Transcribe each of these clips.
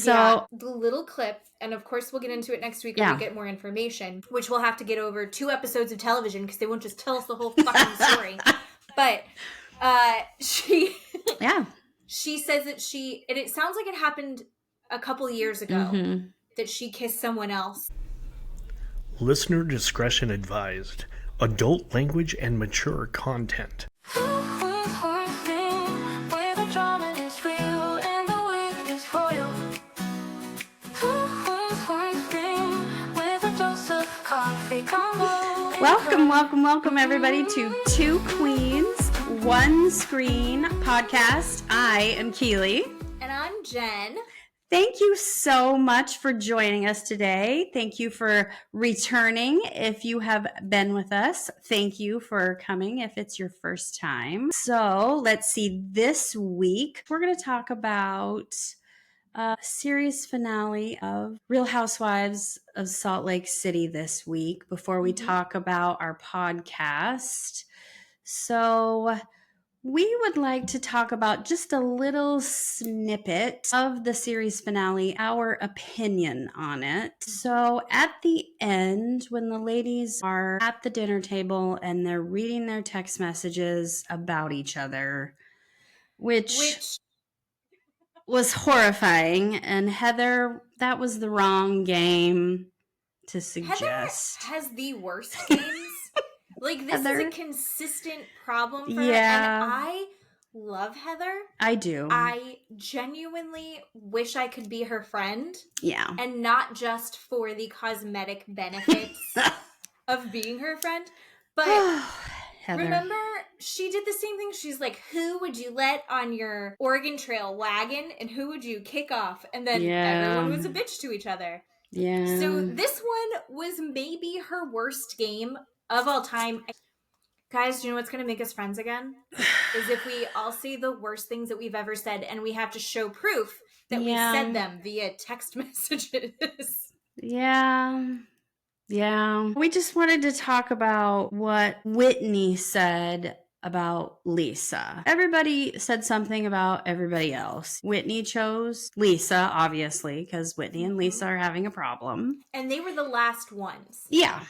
So the little clip, and of course we'll get into it next week when we get more information, which we'll have to get over 2 episodes of television because they won't just tell us the whole fucking story. But she says that and it sounds like it happened a couple years ago, that she kissed someone else. Listener discretion advised. Adult language and mature content. Welcome everybody to Two Queens, One Screen podcast. I am Keeley. And I'm Jen. Thank you so much for joining us today. Thank you for returning. If you have been with us, thank you for coming if it's your first time. So let's see, this week we're going to talk about a series finale of Real Housewives of Salt Lake City this week before we talk about our podcast. So we would like to talk about just a little snippet of the series finale, our opinion on it. So at the end, when the ladies are at the dinner table and they're reading their text messages about each other, which was horrifying. And Heather, that was the wrong game to suggest. Heather has the worst games. Like, this is a consistent problem for her. And I love Heather. I do. I genuinely wish I could be her friend. Yeah. And not just for the cosmetic benefits of being her friend. But remember, she did the same thing. She's like, who would you let on your Oregon Trail wagon? And who would you kick off? And then everyone was a bitch to each other. Yeah. So this one was maybe her worst game of all time. Guys, do you know what's going to make us friends again? Is if we all say the worst things that we've ever said, and we have to show proof that we said them via text messages. Yeah. We just wanted to talk about what Whitney said about Lisa. Everybody said something about everybody else. Whitney chose Lisa, obviously, because Whitney and Lisa are having a problem. And they were the last ones. Yeah.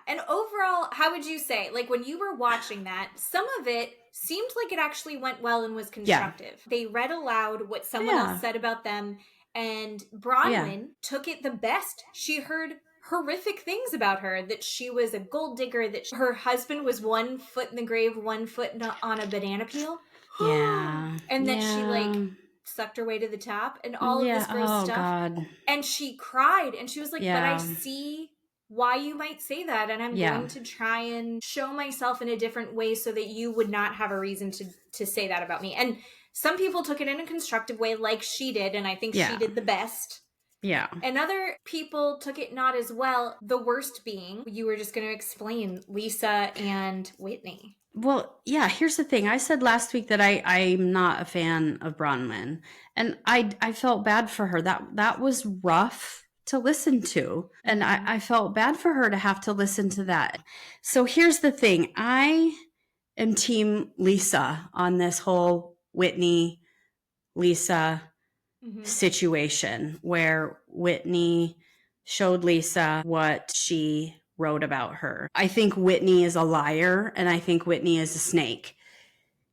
And overall, how would you say, like, when you were watching that, some of it seemed like it actually went well and was constructive. Yeah. They read aloud what someone else said about them, and Bronwyn took it the best. She heard horrific things about her, that she was a gold digger, that her husband was 1 foot in the grave, 1 foot on a banana peel. Yeah. And that she, like, sucked her way to the top, and all of this gross stuff. God. And she cried, and she was like, but I see why you might say that, and I'm going to try and show myself in a different way so that you would not have a reason to say that about me. And some people took it in a constructive way, like she did, and I think she did the best. Yeah. And other people took it not as well, the worst being, you were just going to explain, Lisa and Whitney. Well, yeah, here's the thing. I said last week that I'm not a fan of Bronwyn, and I felt bad for her. That was rough to listen to. And I felt bad for her to have to listen to that. So here's the thing. I am team Lisa on this whole Whitney, Lisa situation, where Whitney showed Lisa what she wrote about her. I think Whitney is a liar, and I think Whitney is a snake.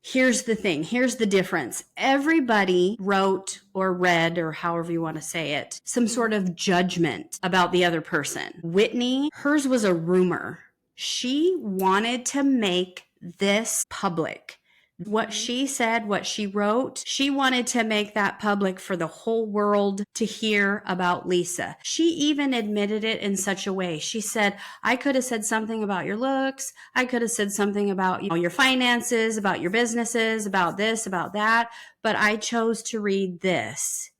Here's the thing. Here's the difference. Everybody wrote or read, or however you want to say it, some sort of judgment about the other person. Whitney, hers was a rumor. She wanted to make this public. What she said, what she wrote, she wanted to make that public for the whole world to hear about Lisa. She even admitted it in such a way. She said, I could have said something about your looks. I could have said something about your finances, about your businesses, about this, about that. But I chose to read this.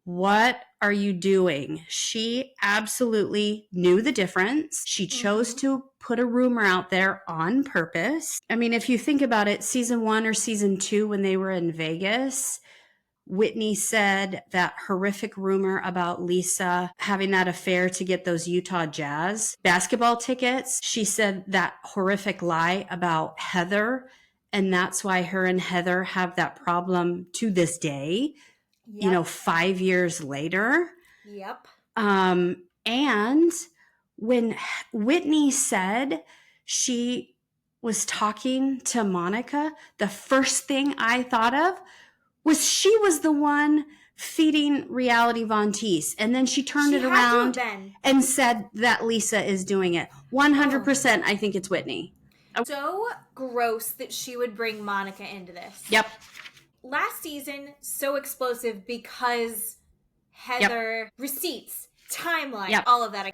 What are you doing? She absolutely knew the difference. She chose to put a rumor out there on purpose. I mean, if you think about it, season 1 or season 2, when they were in Vegas, Whitney said that horrific rumor about Lisa having that affair to get those Utah Jazz basketball tickets. She said that horrific lie about Heather, and that's why her and Heather have that problem to this day. Yep. 5 years later. Yep. And when Whitney said she was talking to Monica, the first thing I thought of was she was the one feeding Reality Von Teese. And then she turned it around and said that Lisa is doing it. 100%, I think it's Whitney. So gross that she would bring Monica into this. Yep. Last season, so explosive because Heather, receipts, timeline, all of that.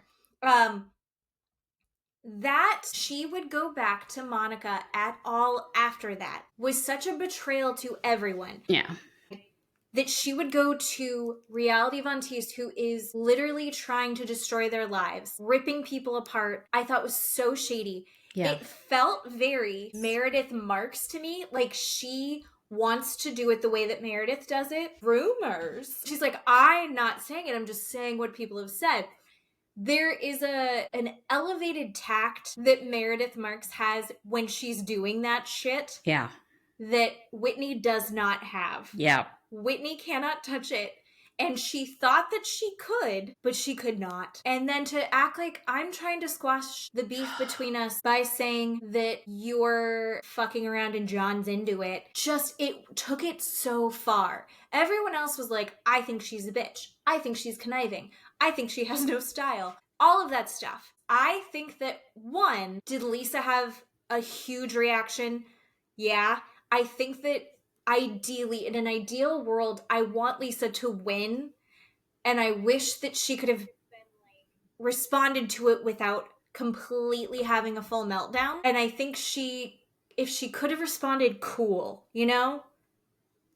That she would go back to Monica at all after that was such a betrayal to everyone. Yeah. That she would go to Reality Von Teese, who is literally trying to destroy their lives, ripping people apart, I thought was so shady. Yeah. It felt very Meredith Marks to me, like she wants to do it the way that Meredith does it. Rumors. She's like, I'm not saying it, I'm just saying what people have said. There is an elevated tact that Meredith Marks has when she's doing that shit. Yeah. That Whitney does not have. Yeah. Whitney cannot touch it. And she thought that she could, but she could not. And then to act like I'm trying to squash the beef between us by saying that you're fucking around and John's into it. It took it so far. Everyone else was like, I think she's a bitch. I think she's conniving. I think she has no style. All of that stuff. I think that, one, did Lisa have a huge reaction? Yeah. I think that ideally, in an ideal world, I want Lisa to win, and I wish that she could have responded to it without completely having a full meltdown. And I think if she could have responded cool,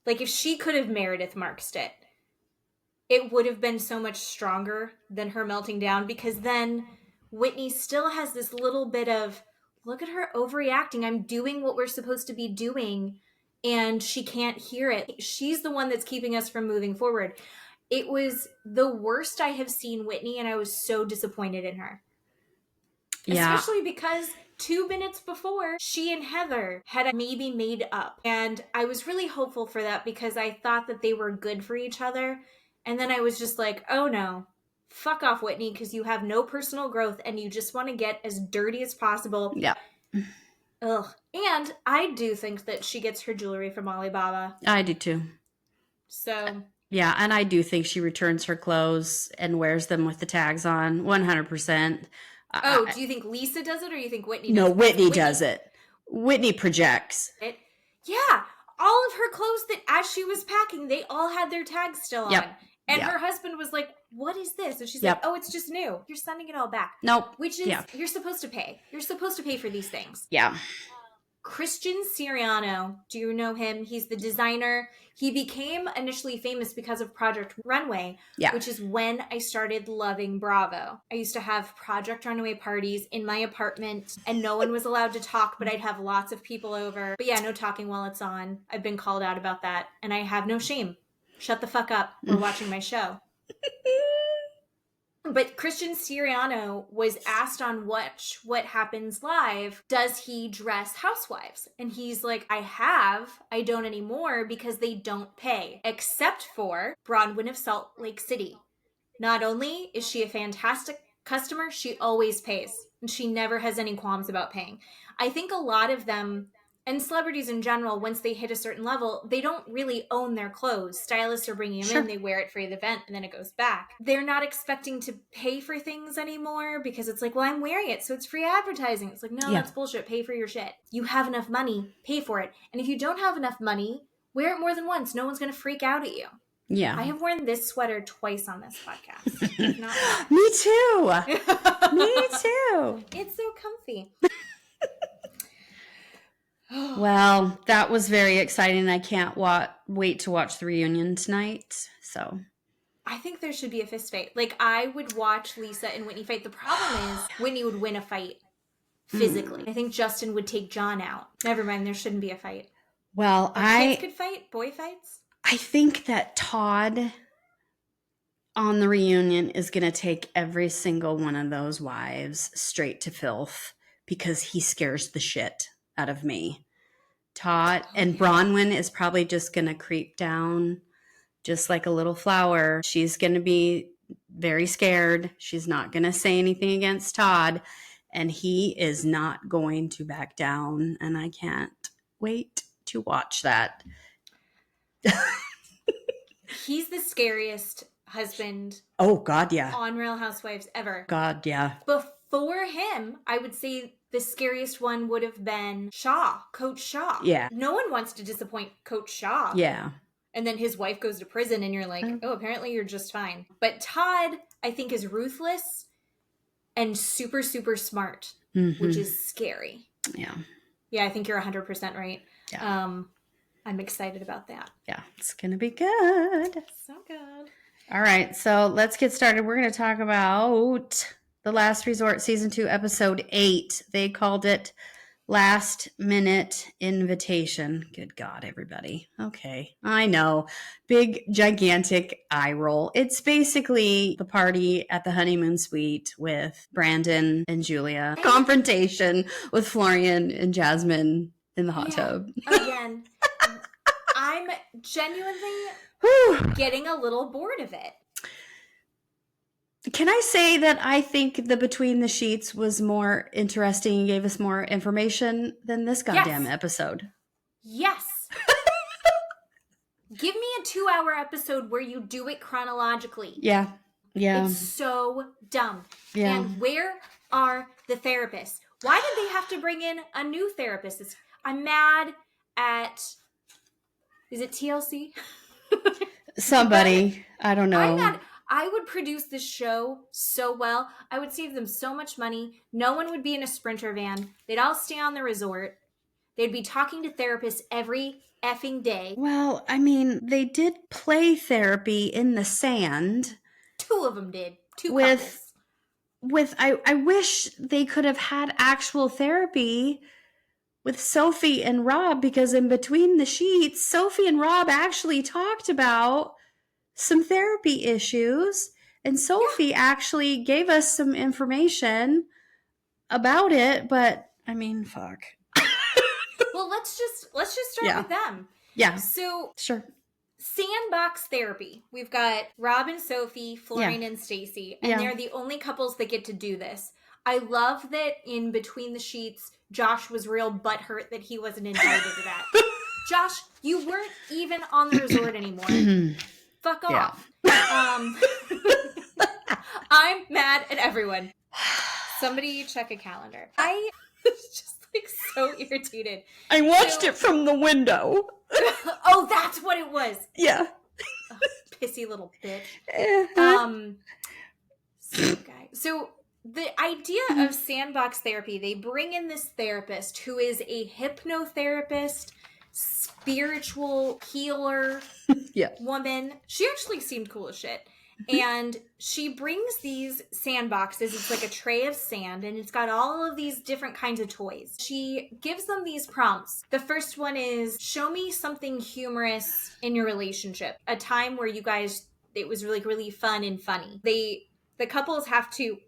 like if she could have Meredith Marksed it, it would have been so much stronger than her melting down, because then Whitney still has this little bit of, look at her overreacting. I'm doing what we're supposed to be doing, and she can't hear it. She's the one that's keeping us from moving forward. It was the worst I have seen Whitney, and I was so disappointed in her. Yeah. Especially because 2 minutes before, she and Heather had maybe made up. And I was really hopeful for that because I thought that they were good for each other. And then I was just like, oh no, fuck off, Whitney, because you have no personal growth and you just want to get as dirty as possible. Yeah. Ugh. And I do think that she gets her jewelry from Alibaba. I do too. So. Yeah, and I do think she returns her clothes and wears them with the tags on, 100%. Oh, do you think Lisa does it or you think Whitney does it? No, Whitney does it. Whitney projects. Yeah. All of her clothes that as she was packing, they all had their tags still on. And her husband was like, what is this? And she's like, oh, it's just new. You're sending it all back. Nope. Which is, you're supposed to pay. You're supposed to pay for these things. Yeah. Christian Siriano, do you know him? He's the designer. He became initially famous because of Project Runway, which is when I started loving Bravo. I used to have Project Runway parties in my apartment, and no one was allowed to talk, but I'd have lots of people over. But yeah, no talking while it's on. I've been called out about that, and I have no shame. Shut the fuck up. We're watching my show. But Christian Siriano was asked on What Happens Live, does he dress housewives? And he's like, I don't anymore because they don't pay. Except for Bronwyn of Salt Lake City. Not only is she a fantastic customer, she always pays. And she never has any qualms about paying. I think a lot of them, and celebrities in general, once they hit a certain level, they don't really own their clothes. Stylists are bringing them in, they wear it for the event, and then it goes back. They're not expecting to pay for things anymore because it's like, well, I'm wearing it, so it's free advertising. It's like, no, that's bullshit. Pay for your shit. You have enough money, pay for it. And if you don't have enough money, wear it more than once. No one's going to freak out at you. Yeah. I have worn this sweater twice on this podcast. Not Me too. Me too. It's so comfy. Well, that was very exciting. I can't wait to watch the reunion tonight. So I think there should be a fist fight. Like, I would watch Lisa and Whitney fight. The problem is Whitney would win a fight physically. I think Justin would take John out. Never mind, there shouldn't be a fight. Well, kids could fight? Boy fights? I think that Todd on the reunion is going to take every single one of those wives straight to filth because he scares the shit out of me. Todd and Bronwyn is probably just going to creep down just like a little flower. She's going to be very scared. She's not going to say anything against Todd, and he is not going to back down. And I can't wait to watch that. He's the scariest husband. Oh, God, yeah. On Real Housewives ever. God, yeah. Before him, I would say the scariest one would have been Coach Shaw. Yeah. No one wants to disappoint Coach Shaw. Yeah. And then his wife goes to prison and you're like, oh, apparently you're just fine. But Todd, I think, is ruthless and super, super smart, which is scary. Yeah. Yeah, I think you're 100% right. Yeah. I'm excited about that. Yeah, it's going to be good. So good. All right, so let's get started. We're going to talk about The Last Resort, Season 2, Episode 8. They called it Last Minute Invitation. Good God, everybody. Okay, I know. Big, gigantic eye roll. It's basically the party at the honeymoon suite with Brandon and Julia. Confrontation with Florian and Jasmine in the hot tub. Again, I'm genuinely getting a little bored of it. Can I say that I think the Between the Sheets was more interesting and gave us more information than this goddamn episode? Yes. Give me a 2-hour episode where you do it chronologically. Yeah. Yeah. It's so dumb. Yeah. And where are the therapists? Why did they have to bring in a new therapist? I'm mad at... Is it TLC? Somebody. I don't know. I'm mad. I would produce this show so well. I would save them so much money. No one would be in a Sprinter van. They'd all stay on the resort. They'd be talking to therapists every effing day. Well, I mean, they did play therapy in the sand. 2 of them did. 2 couples. I wish they could have had actual therapy with Sophie and Rob, because in Between the Sheets, Sophie and Rob actually talked about some therapy issues, and Sophie actually gave us some information about it, but I mean, fuck. Well, let's just start with them. Yeah. So, sure. Sandbox therapy. We've got Rob and Sophie, Florian and Stacey, and they're the only couples that get to do this. I love that in Between the Sheets, Josh was real butthurt that he wasn't invited to that. Josh, you weren't even on the resort anymore. Fuck off. I'm mad at everyone. Somebody check a calendar. I was just like so irritated. I watched it from the window. Oh, that's what it was. Yeah. Oh, pissy little bitch. So the idea of sandbox therapy, they bring in this therapist who is a hypnotherapist, spiritual healer woman. She actually seemed cool as shit. And she brings these sandboxes. It's like a tray of sand, and it's got all of these different kinds of toys. She gives them these prompts. The first one is, show me something humorous in your relationship. A time where you guys, it was really, really fun and funny. The couples have to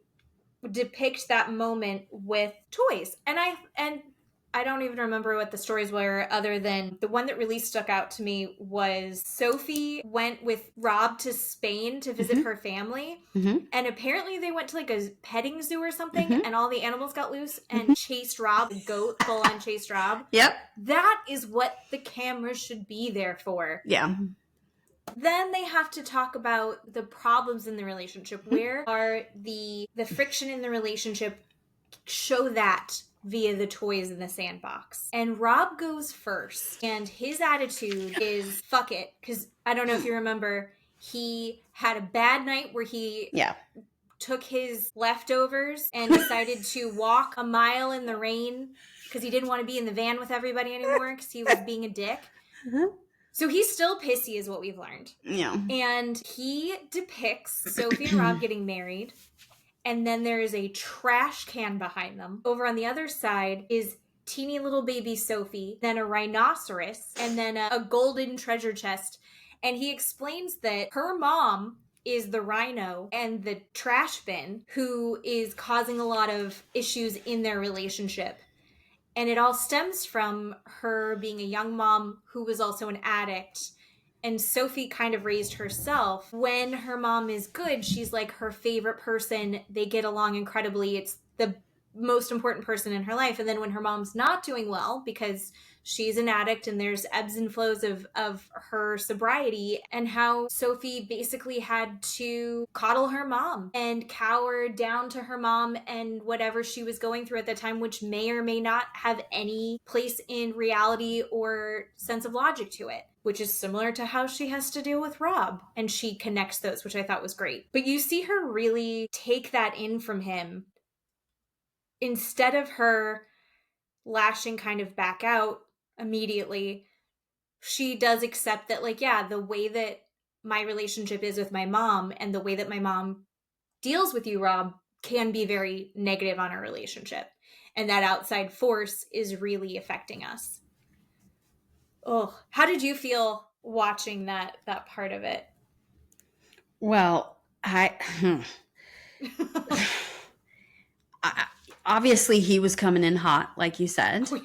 depict that moment with toys. And I don't even remember what the stories were, other than the one that really stuck out to me was Sophie went with Rob to Spain to visit her family. And apparently they went to like a petting zoo or something, and all the animals got loose and chased Rob, the goat, full on chased Rob. Yep. That is what the camera should be there for. Yeah. Then they have to talk about the problems in the relationship. Where are the friction in the relationship? Show that via the toys in the sandbox. And Rob goes first, and his attitude is fuck it, because I don't know if you remember, he had a bad night where he took his leftovers and decided to walk a mile in the rain because he didn't want to be in the van with everybody anymore because he was being a dick. So he's still pissy is what we've learned. Yeah. And he depicts Sophie and Rob getting married. And then there is a trash can behind them. Over on the other side is teeny little baby Sophie, then a rhinoceros, and then a golden treasure chest. And he explains that her mom is the rhino and the trash bin who is causing a lot of issues in their relationship. And it all stems from her being a young mom who was also an addict and Sophie kind of raised herself. When her mom is good, she's like her favorite person. They get along incredibly. It's the most important person in her life. And then when her mom's not doing well, because she's an addict and there's ebbs and flows of her sobriety, and how Sophie basically had to coddle her mom and cower down to her mom and whatever she was going through at the time, which may or may not have any place in reality or sense of logic to it, which is similar to how she has to deal with Rob. And she connects those, which I thought was great. But you see her really take that in from him. Instead of her lashing kind of back out immediately, she does accept that, like, yeah, the way that my relationship is with my mom and the way that my mom deals with you, Rob, can be very negative on our relationship. And that outside force is really affecting us. Oh, how did you feel watching that part of it? Well, obviously he was coming in hot, like you said. Oh, yeah.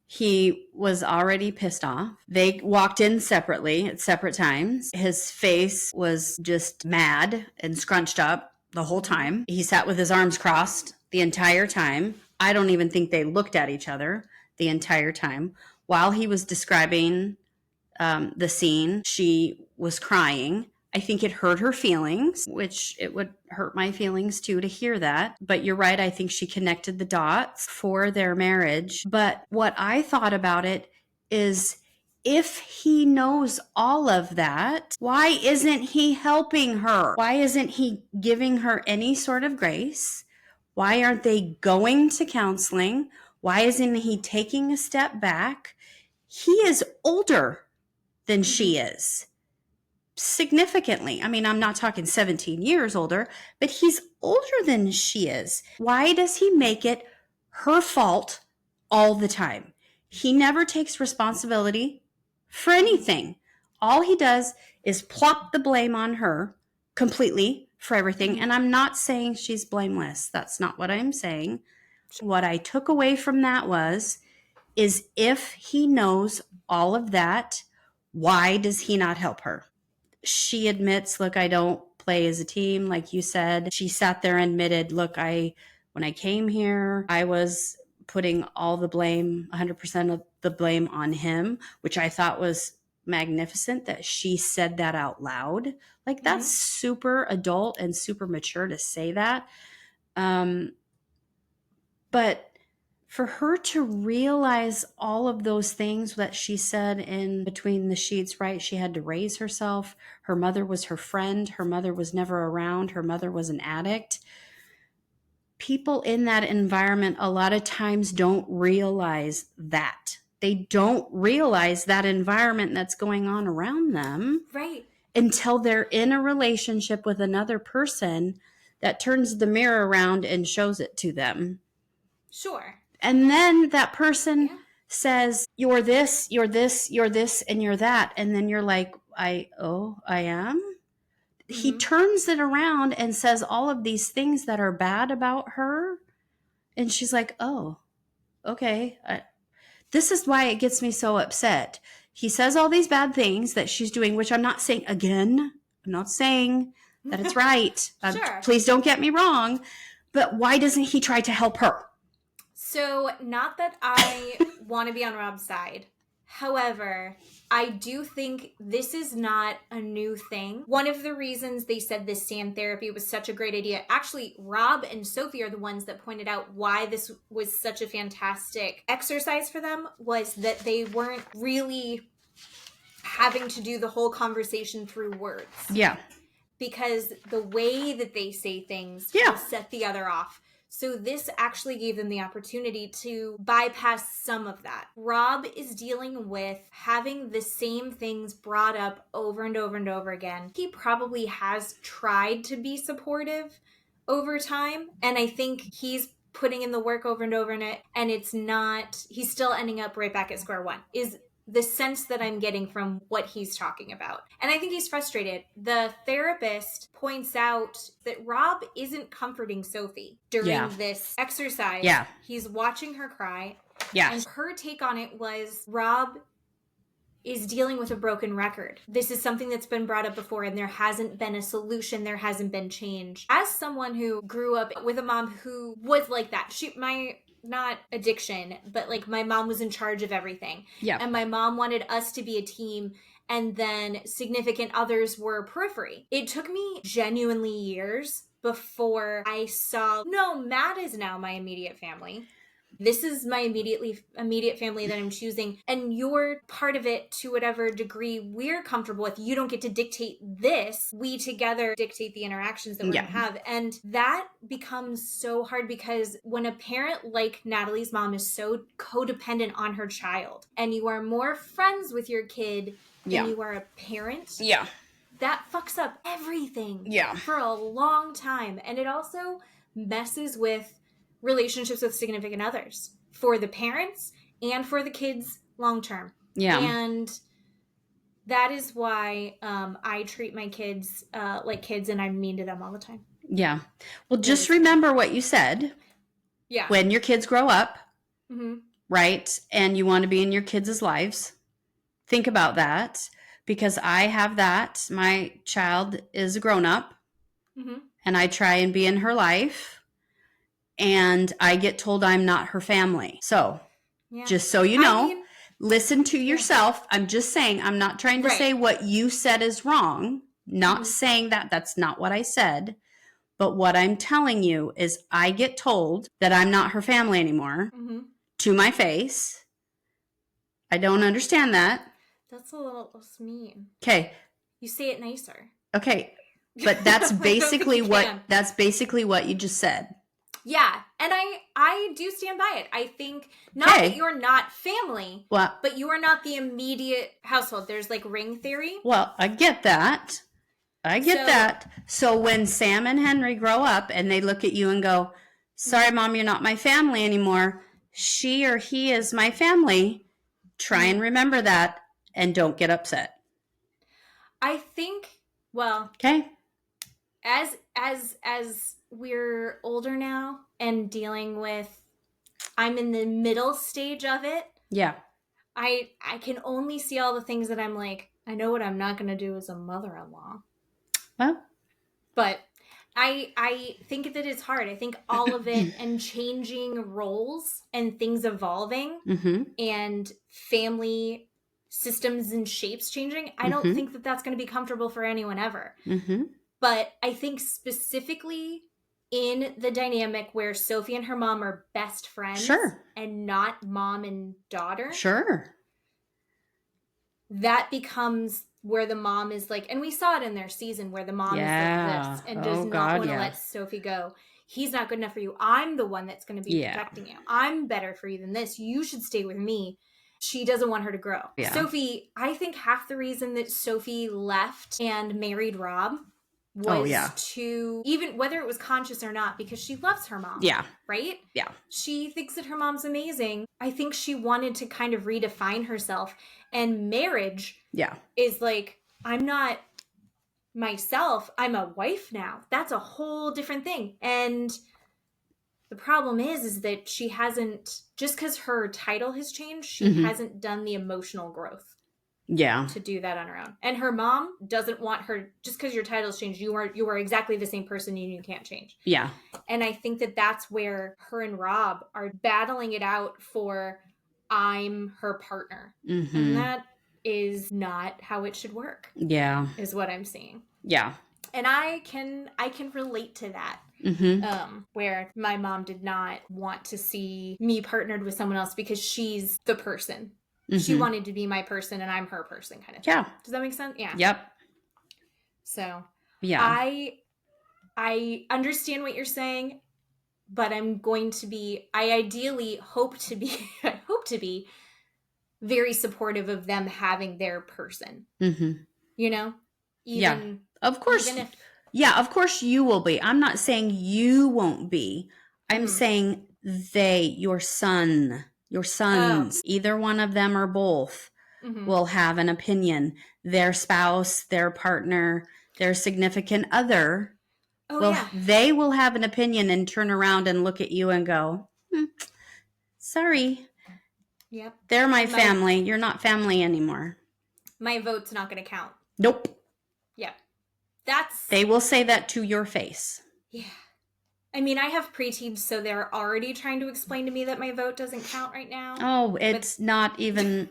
He was already pissed off. They walked in separately at separate times. His face was just mad and scrunched up the whole time. He sat with his arms crossed the entire time. I don't even think they looked at each other the entire time. While he was describing the scene, she was crying. I think it hurt her feelings, which it would hurt my feelings too to hear that. But you're right. I think she connected the dots for their marriage. But what I thought about it is, if he knows all of that, why isn't he helping her? Why isn't he giving her any sort of grace? Why aren't they going to counseling? Why isn't he taking a step back? He is older than she is, significantly. I mean, I'm not talking 17 years older, but he's older than she is. Why does he make it her fault all the time? He never takes responsibility for anything. All he does is plop the blame on her completely for everything. And I'm not saying she's blameless. That's not what I'm saying. What I took away from that is if he knows all of that, why does he not help her? She admits, look, I don't play as a team, like you said. She sat there and admitted, look, when I came here, I was putting all the blame, 100% of the blame on him, which I thought was magnificent that she said that out loud. Like, that's super adult and super mature to say that. But for her to realize all of those things that she said in between the sheets, right? She had to raise herself. Her mother was her friend. Her mother was never around. Her mother was an addict. People in that environment a lot of times don't realize that. They don't realize that environment that's going on around them. Right. Until they're in a relationship with another person that turns the mirror around and shows it to them. Sure. And then that person says, you're this, you're this, you're this, and you're that. And then you're like, I am? He turns it around and says all of these things that are bad about her. And she's like, oh, okay. This is why it gets me so upset. He says all these bad things that she's doing, which I'm not saying, again, I'm not saying that it's right. Sure. Please don't get me wrong. But why doesn't he try to help her? So, not that I want to be on Rob's side. However, I do think this is not a new thing. One of the reasons they said this sand therapy was such a great idea, actually, Rob and Sophie are the ones that pointed out why this was such a fantastic exercise for them, was that they weren't really having to do the whole conversation through words. Yeah. Because the way that they say things will set the other off. So this actually gave them the opportunity to bypass some of that. Rob is dealing with having the same things brought up over and over and over again. He probably has tried to be supportive over time, and I think he's putting in the work over and over, and it's not, he's still ending up right back at square one, is the sense that I'm getting from what he's talking about. And I think he's frustrated. The therapist points out that Rob isn't comforting Sophie during this exercise. Yeah. He's watching her cry. Yeah. And her take on it was, Rob, is dealing with a broken record. This is something that's been brought up before and there hasn't been a solution, there hasn't been change. As someone who grew up with a mom who was like that, not addiction, but like my mom was in charge of everything. Yeah. And my mom wanted us to be a team, and then significant others were periphery. It took me genuinely years before I saw, no, Matt is now my immediate family. This is my immediate family that I'm choosing, and you're part of it to whatever degree we're comfortable with. You don't get to dictate this. We together dictate the interactions that we're going to have. And that becomes so hard because when a parent like Natalie's mom is so codependent on her child, and you are more friends with your kid than you are a parent. Yeah. That fucks up everything for a long time. And it also messes with relationships with significant others for the parents and for the kids long term. Yeah. And that is why I treat my kids like kids, and I'm mean to them all the time. Yeah. Well, just remember what you said. Yeah. When your kids grow up, right, and you want to be in your kids' lives, think about that, because I have that. My child is a grown-up, and I try and be in her life, and I get told I'm not her family. So, just so you know, listen to yourself. I'm just saying, I'm not trying to say what you said is wrong. Not saying that. That's not what I said. But what I'm telling you is I get told that I'm not her family anymore to my face. I don't understand that. That's a little mean. Okay. You say it nicer. Okay. But that's basically what you just said. Yeah, and I do stand by it. I think that you're not family, but you are not the immediate household. There's like ring theory. Well, I get that. So when Sam and Henry grow up and they look at you and go, sorry, Mom, you're not my family anymore. She or he is my family. Try and remember that and don't get upset. I think, okay. As we're older now and dealing with, I'm in the middle stage of it. Yeah. I can only see all the things that I'm like, I know what I'm not going to do as a mother-in-law. Well, but I think that it's hard. I think all of it and changing roles and things evolving and family systems and shapes changing. I don't think that that's going to be comfortable for anyone ever. But I think specifically in the dynamic where Sophie and her mom are best friends and not mom and daughter. That becomes where the mom is like, and we saw it in their season where the mom is like this and does not want to let Sophie go. He's not good enough for you. I'm the one that's going to be protecting you. I'm better for you than this. You should stay with me. She doesn't want her to grow. Sophie, I think half the reason that Sophie left and married Rob was to, even whether it was conscious or not, because she loves her mom. Right? She thinks that her mom's amazing. I think she wanted to kind of redefine herself. And marriage is like, I'm not myself. I'm a wife now. That's a whole different thing. And the problem is that she hasn't, just because her title has changed, she hasn't done the emotional growth. To do that on her own. And her mom doesn't want her, just because your title's changed, you are exactly the same person and you can't change. And I think that that's where her and Rob are battling it out for, I'm her partner. And that is not how it should work. Is what I'm seeing. And I can relate to that. Where my mom did not want to see me partnered with someone else because she's the person. She wanted to be my person and I'm her person kind of thing. Does that make sense? So I understand what you're saying, but I'm going to be, I ideally hope to be very supportive of them having their person. You know? Of course. Of course you will be. I'm not saying you won't be. I'm saying your sons, either one of them or both, will have an opinion. Their spouse, their partner, their significant other, they will have an opinion and turn around and look at you and go, sorry. They're my family. You're not family anymore. my vote's not going to count. Nope. Yeah. They will say that to your face. Yeah. I mean, I have preteens, so they're already trying to explain to me that my vote doesn't count right now. Oh, it's not even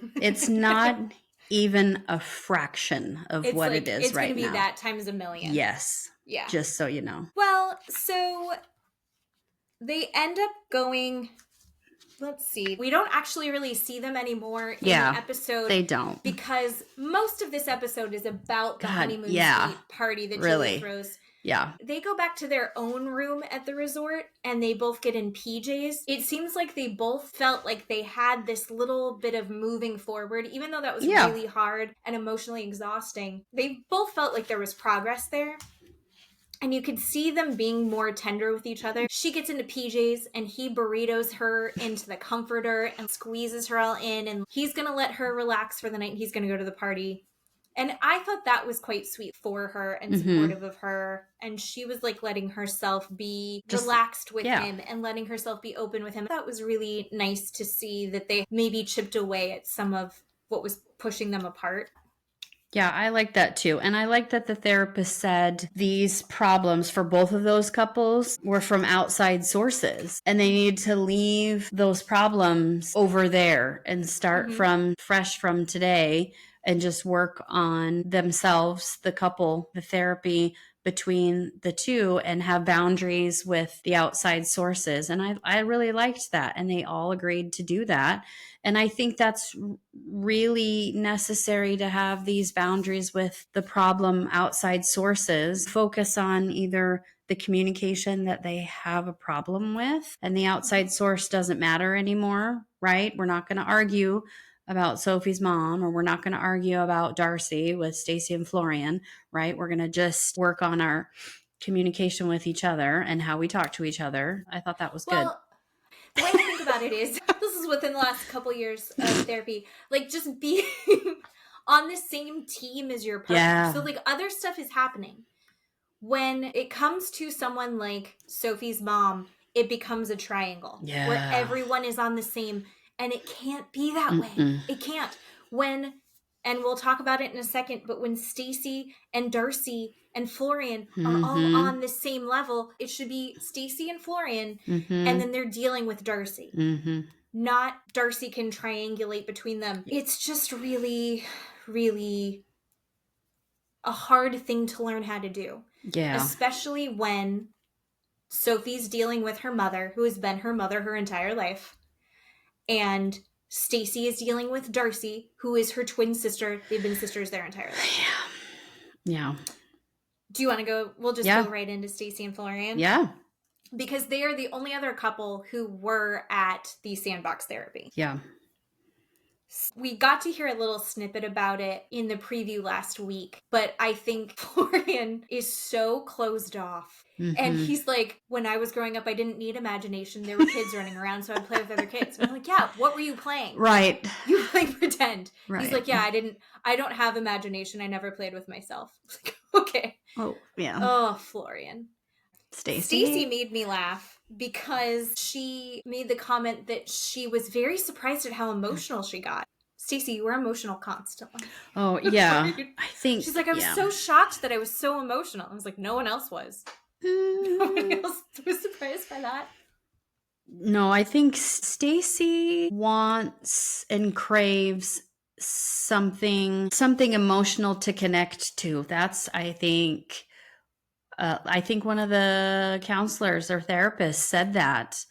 a fraction of what it is right now. It's going to be that times a million. Yes. Yeah. Just so you know. Well, so they end up going... Let's see. We don't actually really see them anymore in the episode. They don't. Because most of this episode is about the honeymoon suite party that Julie throws. Yeah. They go back to their own room at the resort and they both get in PJs. It seems like they both felt like they had this little bit of moving forward, even though that was really hard and emotionally exhausting. They both felt like there was progress there. And you could see them being more tender with each other. She gets into PJs and he burritos her into the comforter and squeezes her all in. And he's going to let her relax for the night. And he's going to go to the party. And I thought that was quite sweet for her and supportive of her. And she was like letting herself be relaxed with him and letting herself be open with him. That was really nice to see that they maybe chipped away at some of what was pushing them apart. Yeah, I like that too. And I like that the therapist said these problems for both of those couples were from outside sources and they need to leave those problems over there and start from fresh from today and just work on themselves, the couple, the therapy between the two, and have boundaries with the outside sources. And I really liked that. And they all agreed to do that. And I think that's really necessary to have these boundaries with the problem outside sources. Focus on either the communication that they have a problem with and the outside source doesn't matter anymore, right? We're not going to argue about Sophie's mom, or we're not going to argue about Darcy with Stacey and Florian, right? We're going to just work on our communication with each other and how we talk to each other. I thought that was good. The way I think about it is, this is within the last couple years of therapy, like just being on the same team as your partner. Yeah. So like other stuff is happening. When it comes to someone like Sophie's mom, it becomes a triangle where everyone is on the same. And it can't be that way. It can't. And we'll talk about it in a second, but when Stacey and Darcy and Florian are all on the same level, it should be Stacey and Florian, and then they're dealing with Darcy. Not Darcy can triangulate between them. It's just really, really a hard thing to learn how to do. Yeah. Especially when Sophie's dealing with her mother, who has been her mother her entire life. And Stacey is dealing with Darcy, who is her twin sister. They've been sisters their entire life. Yeah. Do you want to go? We'll just go right into Stacey and Florian. Yeah. Because they are the only other couple who were at the sandbox therapy. Yeah. We got to hear a little snippet about it in the preview last week, but I think Florian is so closed off. And he's like, when I was growing up, I didn't need imagination. There were kids running around, so I'd play with other kids. And I'm like, yeah, what were you playing? Right. You play pretend. Right. He's like, yeah, I don't have imagination. I never played with myself. Like, okay. Oh, yeah. Oh, Florian. Stacey made me laugh because she made the comment that she was very surprised at how emotional she got. Stacey, you were emotional constantly. Oh, yeah. I think she's like, I was so shocked that I was so emotional. I was like, no one else was. No one else was surprised by that. No, I think Stacey wants and craves something emotional to connect to. That's, I think one of the counselors or therapists said that,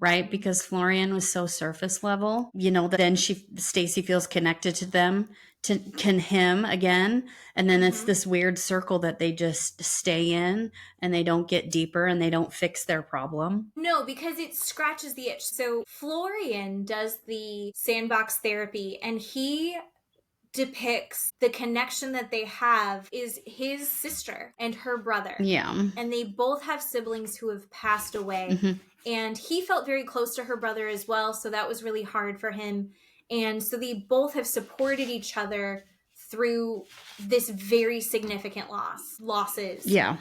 right? Because Florian was so surface level, that then Stacey feels connected to him again. And then it's this weird circle that they just stay in and they don't get deeper and they don't fix their problem. No, because it scratches the itch. So Florian does the sandbox therapy and he depicts the connection that they have is his sister and her brother. Yeah. And they both have siblings who have passed away. And he felt very close to her brother as well. So that was really hard for him. And so they both have supported each other through this very significant losses. Yeah.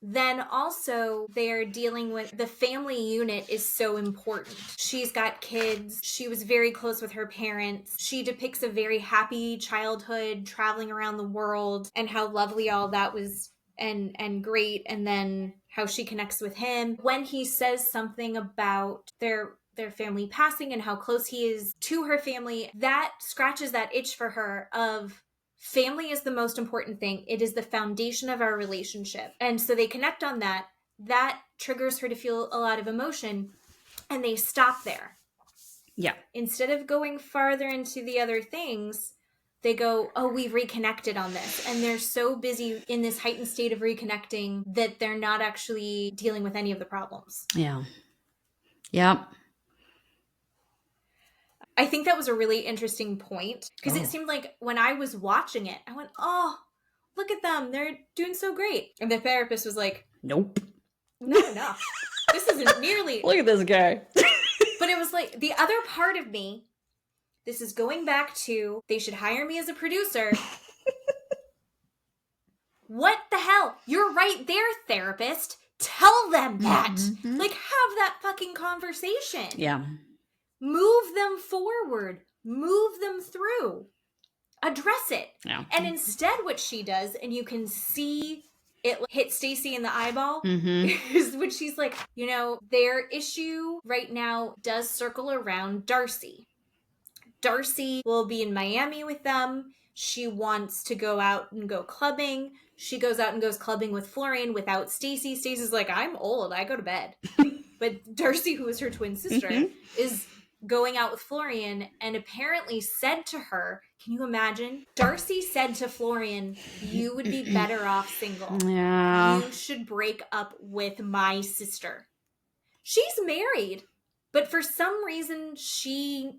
then also they're dealing with the family unit is so important. She's got kids. She was very close with her parents. She depicts a very happy childhood, traveling around the world, and how lovely all that was and great. And then how she connects with him when he says something about their family passing and how close he is to her family. That scratches that itch for her of family is the most important thing. It is the foundation of our relationship. And so they connect on that. That triggers her to feel a lot of emotion, and they stop there. Yeah. Instead of going farther into the other things, they go, oh, we've reconnected on this. And they're so busy in this heightened state of reconnecting that they're not actually dealing with any of the problems. Yeah. Yep. I think that was a really interesting point because it seemed like when I was watching it, I went, oh, look at them. They're doing so great. And the therapist was like, nope. Not enough. This isn't nearly. Look at this guy. But it was like the other part of me, this is going back to they should hire me as a producer. What the hell? You're right there, therapist. Tell them that. Mm-hmm. Like, have that fucking conversation. Yeah. Move them forward. Move them through. Address it. Yeah. And instead what she does, and you can see it hit Stacey in the eyeball, is when she's like, you know, their issue right now does circle around Darcy. Darcy will be in Miami with them. She wants to go out and go clubbing. She goes out and goes clubbing with Florian without Stacey. Stacey's like, I'm old. I go to bed. But Darcy, who is her twin sister, is going out with Florian and apparently said to her, can you imagine? Darcy said to Florian, you would be better off single. Yeah. You should break up with my sister. She's married, but for some reason she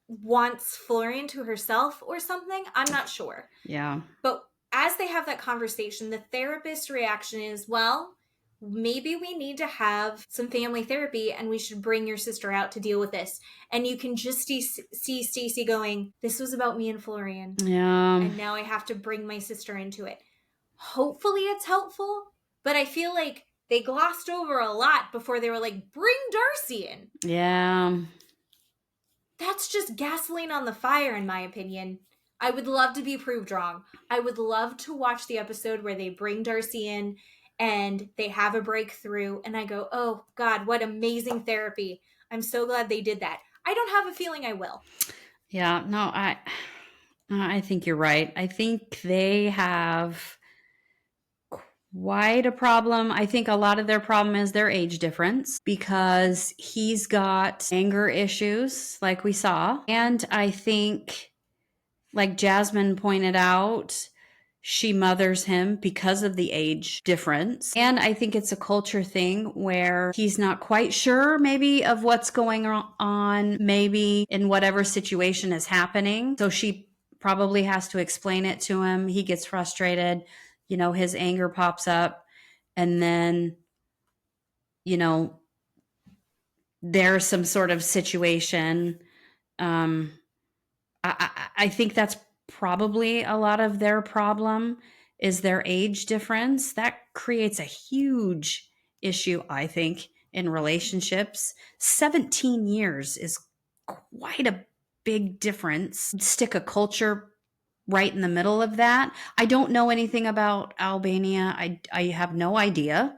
wants Florian to herself or something. I'm not sure. Yeah. But as they have that conversation, the therapist's reaction is, well, maybe we need to have some family therapy and we should bring your sister out to deal with this. And you can just see Stacey going, this was about me and Florian. Yeah. And now I have to bring my sister into it. Hopefully it's helpful, but I feel like they glossed over a lot before they were like, bring Darcy in. Yeah. That's just gasoline on the fire, in my opinion. I would love to be proved wrong. I would love to watch the episode where they bring Darcy in and they have a breakthrough and I go, oh God, what amazing therapy. I'm so glad they did that. I don't have a feeling I will. Yeah, no, I think you're right. I think they have quite a problem. I think a lot of their problem is their age difference because he's got anger issues like we saw. And I think, like Jasmine pointed out, she mothers him because of the age difference. And I think it's a culture thing where he's not quite sure maybe of what's going on, maybe in whatever situation is happening. So she probably has to explain it to him. He gets frustrated, you know, his anger pops up, and then, you know, there's some sort of situation. I think that's probably a lot of their problem is their age difference. That creates a huge issue, I think, in relationships. 17 years is quite a big difference. Stick a culture right in the middle of that. I don't know anything about Albania. I have no idea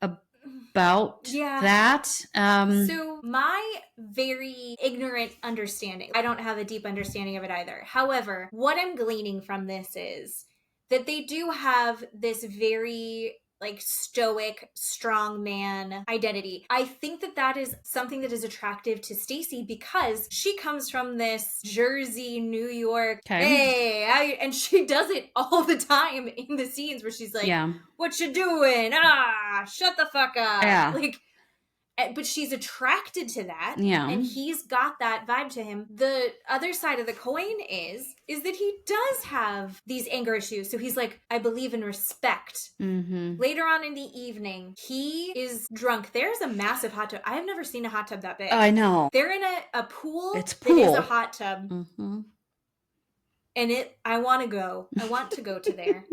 about that. So my very ignorant understanding, I don't have a deep understanding of it either. However, what I'm gleaning from this is that they do have this very like stoic, strong man identity. I think that that is something that is attractive to Stacey because she comes from this Jersey, New York, and she does it all the time in the scenes where she's like, what you doing? Shut the fuck up. Yeah. Like, but she's attracted to that. Yeah. And he's got that vibe to him. The other side of the coin is that he does have these anger issues. So he's like, I believe in respect. Mm-hmm. Later on in the evening, he is drunk. There's a massive hot tub. I have never seen a hot tub that big. I know. They're in a pool. It's pool. That is a hot tub. Mm-hmm. And I want to go. I want to go to there.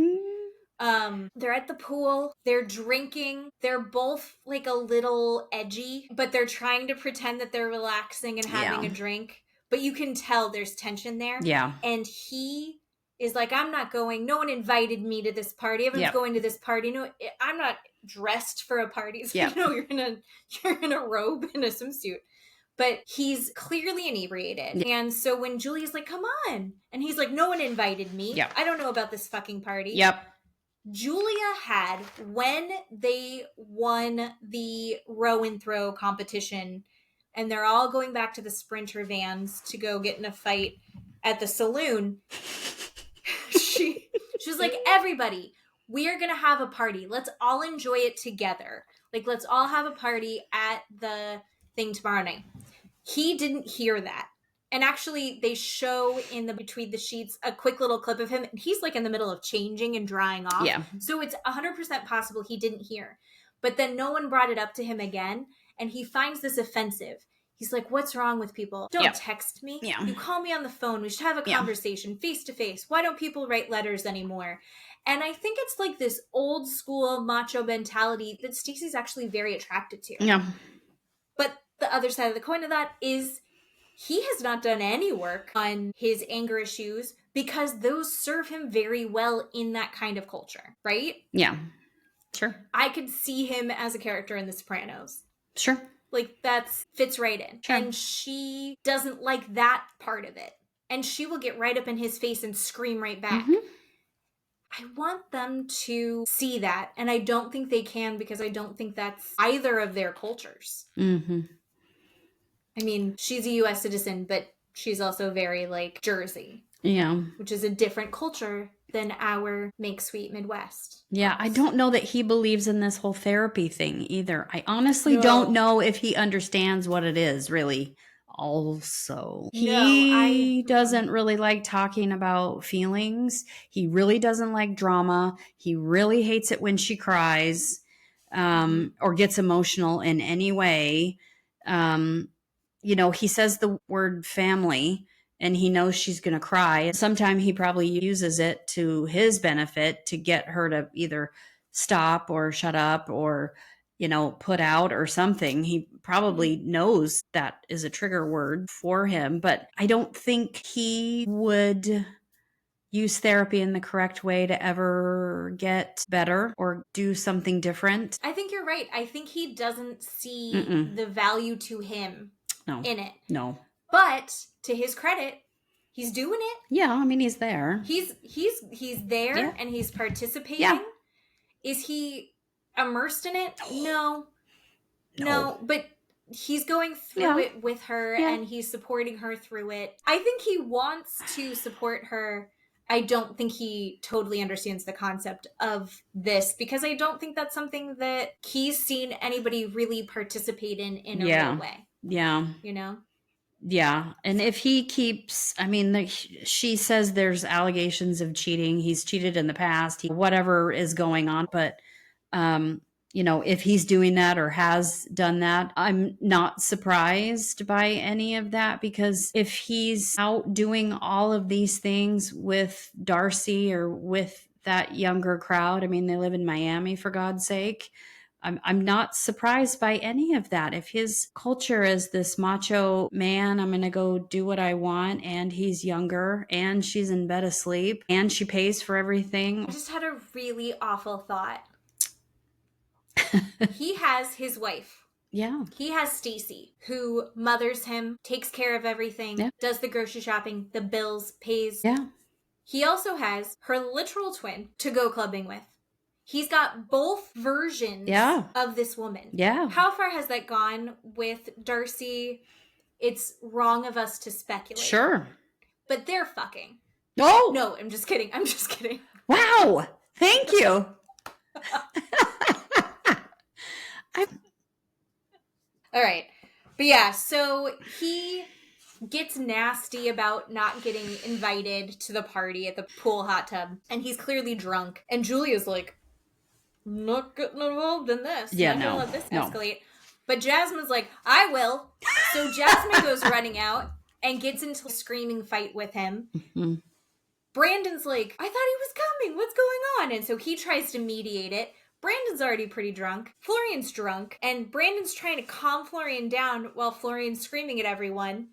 They're at the pool, they're drinking, they're both like a little edgy, but they're trying to pretend that they're relaxing and having a drink, but you can tell there's tension there. And he is like, I'm not going, no one invited me to this party, everyone's going to this party, no, I'm not dressed for a party. It's like, no, you're in a robe and a swimsuit. But he's clearly inebriated. And so when Julia's like, come on, and he's like, no one invited me, I don't know about this fucking party. Julia had, when they won the row and throw competition, and they're all going back to the Sprinter vans to go get in a fight at the saloon, she was like, everybody, we are going to have a party. Let's all enjoy it together. Like, let's all have a party at the thing tomorrow night. He didn't hear that. And actually, they show in the between the sheets a quick little clip of him. And he's like in the middle of changing and drying off. So it's 100% possible he didn't hear. But then no one brought it up to him again. And he finds this offensive. He's like, what's wrong with people? Don't text me. You call me on the phone. We should have a conversation face to face. Why don't people write letters anymore? And I think it's like this old school macho mentality that Stacey's actually very attracted to. But the other side of the coin of that is he has not done any work on his anger issues because those serve him very well in that kind of culture, right? Sure. I could see him as a character in The Sopranos. Sure. Like, that fits right in. Sure. And she doesn't like that part of it. And she will get right up in his face and scream right back. I want them to see that. And I don't think they can because I don't think that's either of their cultures. I mean, she's a U.S. citizen, but she's also very, like, Jersey. Which is a different culture than our Make Sweet Midwest. I don't know that he believes in this whole therapy thing either. I honestly don't know if he understands what it is, really. Also, he doesn't really like talking about feelings. He really doesn't like drama. He really hates it when she cries or gets emotional in any way. You know, he says the word family and he knows she's going to cry. Sometimes he probably uses it to his benefit to get her to either stop or shut up or, you know, put out or something. He probably knows that is a trigger word for him, but I don't think he would use therapy in the correct way to ever get better or do something different. I think you're right. I think he doesn't see the value to him in it. But to his credit, he's doing it. I mean, he's there. He's there and he's participating. Is he immersed in it? No, but he's going through it with her and he's supporting her through it. I think he wants to support her. I don't think he totally understands the concept of this because I don't think that's something that he's seen anybody really participate in a real way. You know? And if he keeps, I mean, she says there's allegations of cheating. He's cheated in the past, whatever is going on. But, you know, if he's doing that or has done that, I'm not surprised by any of that because if he's out doing all of these things with Darcy or with that younger crowd, I mean, they live in Miami, for God's sake. I'm not surprised by any of that. If his culture is this macho man, I'm going to go do what I want, and he's younger, and she's in bed asleep, and she pays for everything. I just had a really awful thought. He has his wife. He has Stacey, who mothers him, takes care of everything, does the grocery shopping, the bills, pays. He also has her literal twin to go clubbing with. He's got both versions of this woman. How far has that gone with Darcy? It's wrong of us to speculate. Sure. But they're fucking. No, I'm just kidding. Wow. Thank you. All right. But yeah, so he gets nasty about not getting invited to the party at the pool hot tub. And he's clearly drunk. And Julia's like, not getting involved in this. Not gonna let this escalate. But Jasmine's like, I will. So Jasmine goes running out and gets into a screaming fight with him. Brandon's like, I thought he was coming. What's going on? And so he tries to mediate it. Brandon's already pretty drunk. Florian's drunk. And Brandon's trying to calm Florian down while Florian's screaming at everyone.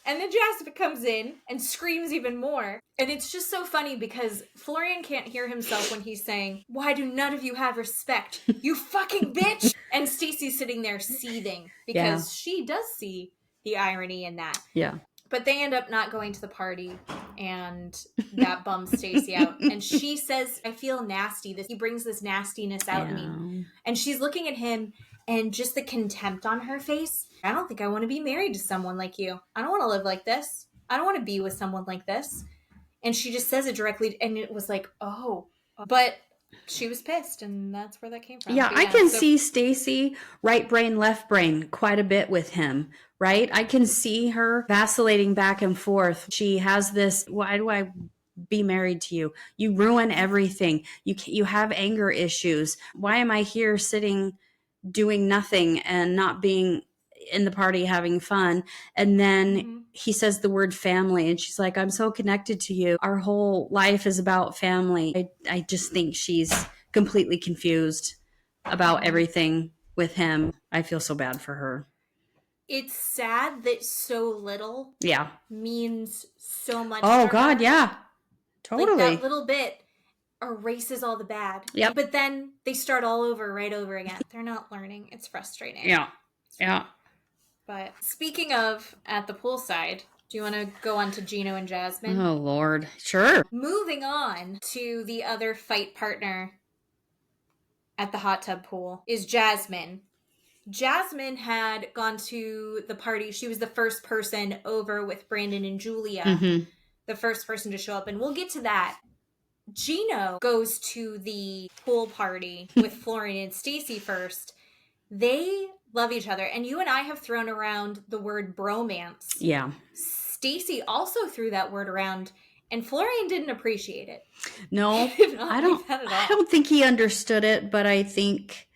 And then Jasmine comes in and screams even more. And it's just so funny because Florian can't hear himself when he's saying, why do none of you have respect? You fucking bitch! And Stacey's sitting there seething because she does see the irony in that. Yeah. But they end up not going to the party, and that bums Stacey out. And she says, I feel nasty. He brings this nastiness out in me. And she's looking at him, and just the contempt on her face. I don't think I want to be married to someone like you. I don't want to live like this. I don't want to be with someone like this. And she just says it directly, and it was like, oh. But she was pissed, and that's where that came from. Yeah, I can see Stacey, right brain, left brain, quite a bit with him, right? I can see her vacillating back and forth. She has this, why do I be married to you? You ruin everything. You have anger issues. Why am I here sitting doing nothing and not being in the party having fun? And then he says the word family, and she's like, I'm so connected to you. Our whole life is about family. I just think she's completely confused about everything with him. I feel so bad for her. It's sad that so little means so much. Oh, God, her. Yeah. Totally. Like that little bit erases all the bad. Yep. But then they start all over right over again. They're not learning. It's frustrating. Yeah. Yeah. But speaking of at the poolside, do you want to go on to Gino and Jasmine? Oh, Lord. Sure. Moving on to the other fight partner at the hot tub pool is Jasmine. Jasmine had gone to the party. She was the first person over with Brandon and Julia. The first person to show up. And we'll get to that. Gino goes to the pool party with Florian and Stacey first. They love each other. And you and I have thrown around the word bromance. Yeah. Stacey also threw that word around, and Florian didn't appreciate it. No, I don't think he understood it, but I think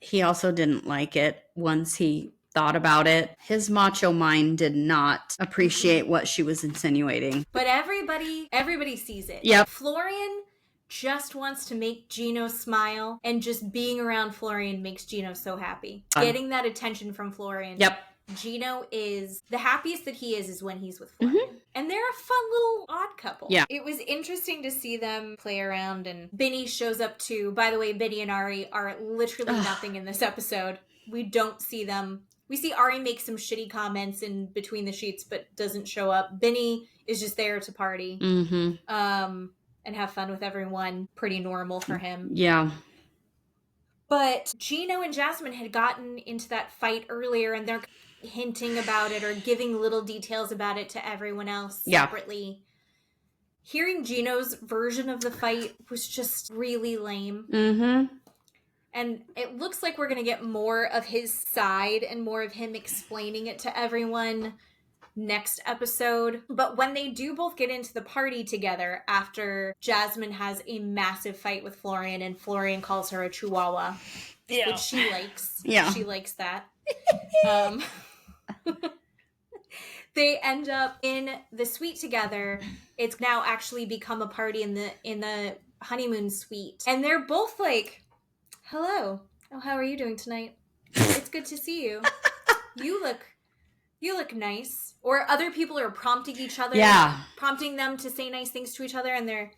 he also didn't like it once he thought about it. His macho mind did not appreciate what she was insinuating. But everybody sees it. Yep. Florian just wants to make Gino smile, and just being around Florian makes Gino so happy. Getting that attention from Florian. Yep. Gino is the happiest that he is when he's with Florian. And they're a fun little odd couple. Yeah. It was interesting to see them play around, and Benny shows up too. By the way, Benny and Ari are literally nothing in this episode. We don't see them. We see Ari make some shitty comments in between the sheets, but doesn't show up. Benny is just there to party. And have fun with everyone. Pretty normal for him. Yeah. But Gino and Jasmine had gotten into that fight earlier, and they're hinting about it or giving little details about it to everyone else separately. Hearing Gino's version of the fight was just really lame. And it looks like we're going to get more of his side and more of him explaining it to everyone next episode. But when they do both get into the party together after Jasmine has a massive fight with Florian, and Florian calls her a chihuahua, which she likes. Yeah. She likes that. They end up in the suite together. It's now actually become a party in the honeymoon suite. And they're both like, hello. Oh, how are you doing tonight? It's good to see you. You look nice. Or other people are prompting each other. Yeah. Prompting them to say nice things to each other, and they're,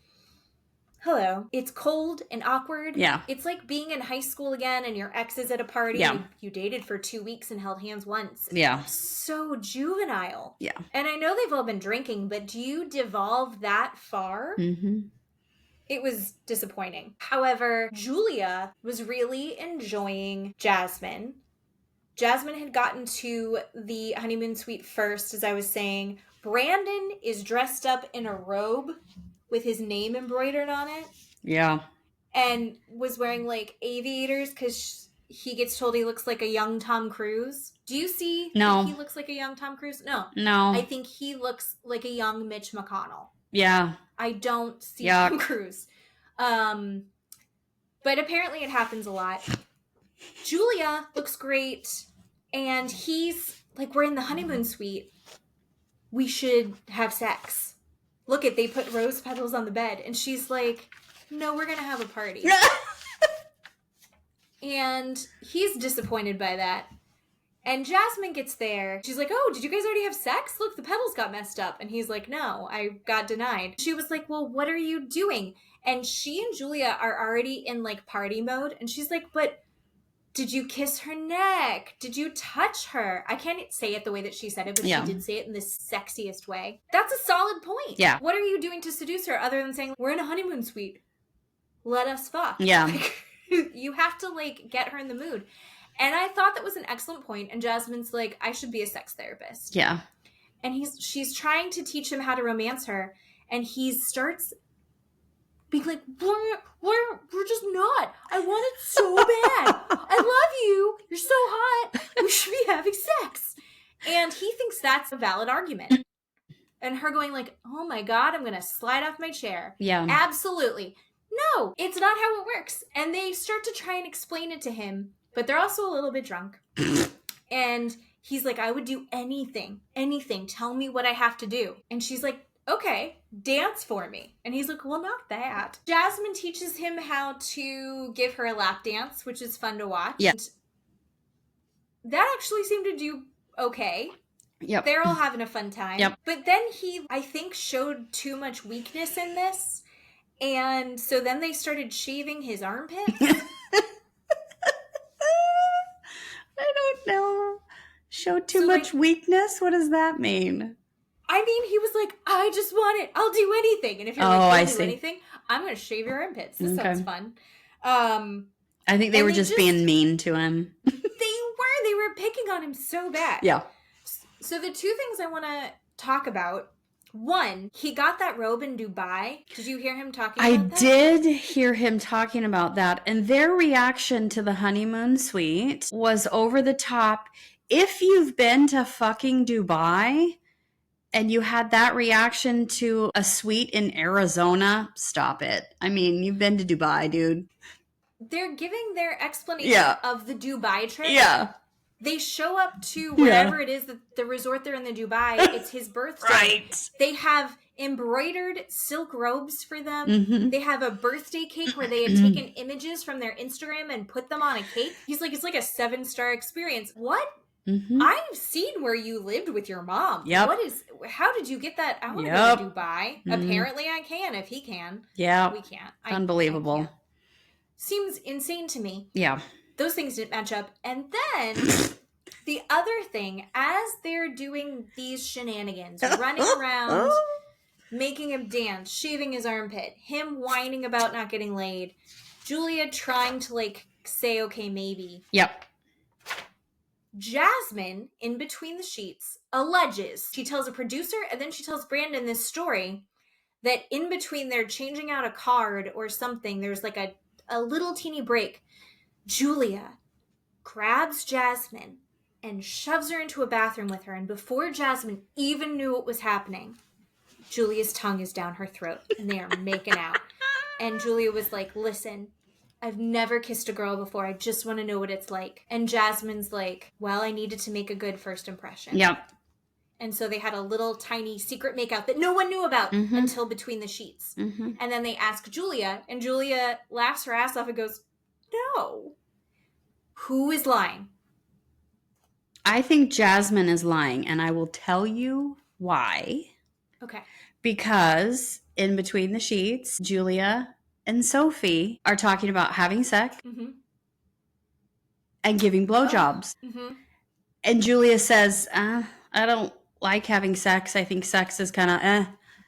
hello. It's cold and awkward. Yeah. It's like being in high school again, and your ex is at a party. Yeah. You dated for 2 weeks and held hands once. Yeah. So juvenile. Yeah. And I know they've all been drinking, but do you devolve that far? It was disappointing. However, Julia was really enjoying Jasmine. Jasmine had gotten to the honeymoon suite first, as I was saying. Brandon is dressed up in a robe with his name embroidered on it. Yeah. And was wearing, like, aviators because he gets told he looks like a young Tom Cruise. Do you see No. he looks like a young Tom Cruise? No. No. I think he looks like a young Mitch McConnell. Yeah. I don't see Yuck. Tom Cruise. But apparently it happens a lot. Julia looks great, and he's like, we're in the honeymoon suite. We should have sex. look it, they put rose petals on the bed. And she's like, no, we're going to have a party. And he's disappointed by that. And Jasmine gets there. She's like, oh, did you guys already have sex? Look, the petals got messed up. And he's like, no, I got denied. She was like, well, what are you doing? And she and Julia are already in like party mode. And she's like, but did you kiss her neck? Did you touch her? I can't say it the way that she said it, but she did say it in the sexiest way. That's a solid point. Yeah. What are you doing to seduce her other than saying, we're in a honeymoon suite. Let us fuck. Yeah. Like, you have to like get her in the mood. And I thought that was an excellent point. And Jasmine's like, I should be a sex therapist. Yeah. And she's trying to teach him how to romance her. And he starts being like, we're just not. I want it so bad. I love you. You're so hot. We should be having sex. And he thinks that's a valid argument. And her going like, oh my God, I'm going to slide off my chair. Yeah. Absolutely. No, it's not how it works. And they start to try and explain it to him. But they're also a little bit drunk. And he's like, I would do anything. Tell me what I have to do. And she's like, okay, dance for me. And he's like, well, not that. Jasmine teaches him how to give her a lap dance, which is fun to watch. Yeah. And that actually seemed to do okay. Yep. They're all having a fun time. Yep. But then he, I think, showed too much weakness in this. And so then they started shaving his armpits. I don't know. Show too much weakness? What does that mean? I mean, he was like, I just want it. I'll do anything. And if you're I'll do anything, I'm going to shave your armpits. This sounds fun. I think they were just being mean to him. They were picking on him so bad. Yeah. So the two things I want to talk about. One, he got that robe in Dubai. Did you hear him talking about that? I did hear him talking about that. And their reaction to the honeymoon suite was over the top. If you've been to fucking Dubai and you had that reaction to a suite in Arizona, stop it. I mean, you've been to Dubai, dude. They're giving their explanation of the Dubai trip. Yeah. They show up to whatever it is, the resort they're in the Dubai. It's his birthday. Right. They have embroidered silk robes for them. Mm-hmm. They have a birthday cake where they had taken images from their Instagram and put them on a cake. He's like, it's like a 7-star experience. What? Mm-hmm. I've seen where you lived with your mom. Yep. How did you get that? I want to go to Dubai. Mm-hmm. Apparently I can if he can. Yeah. We can't. Unbelievable. I can't. Seems insane to me. Yeah. Those things didn't match up. And then the other thing, as they're doing these shenanigans, running around, making him dance, shaving his armpit, him whining about not getting laid, Julia trying to like say, okay, maybe. Yep. Jasmine, in between the sheets, alleges, she tells a producer and then she tells Brandon this story that in between they're changing out a card or something, there's like a little teeny break. Julia grabs Jasmine and shoves her into a bathroom with her. And before Jasmine even knew what was happening, Julia's tongue is down her throat and they are making out. And Julia was like, listen, I've never kissed a girl before. I just want to know what it's like. And Jasmine's like, well, I needed to make a good first impression. Yep. And so they had a little tiny secret makeout that no one knew about until between the sheets. Mm-hmm. And then they ask Julia, and Julia laughs her ass off and goes, no. Who is lying? I think Jasmine is lying, and I will tell you why. Okay. Because in between the sheets, Julia and Sophie are talking about having sex and giving blowjobs. Mm-hmm. And Julia says, I don't like having sex. I think sex is kind of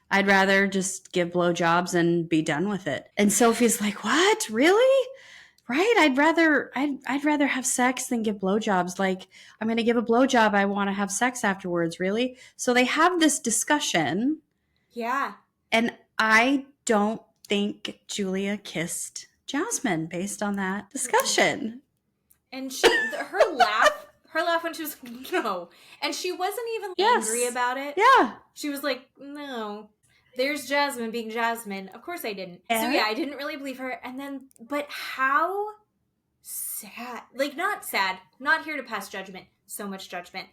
I'd rather just give blowjobs and be done with it. And Sophie's like, what? Really? Right? I'd rather have sex than give blowjobs. Like, I'm going to give a blowjob. I want to have sex afterwards. Really? So they have this discussion. Yeah. And I don't think Julia kissed Jasmine based on that discussion. And her laugh when she was like, no. And she wasn't even angry about it. Yeah. She was like, no. There's Jasmine being Jasmine. Of course I didn't. So yeah, I didn't really believe her. And then, but how sad. Like, not sad. Not here to pass judgment. So much judgment.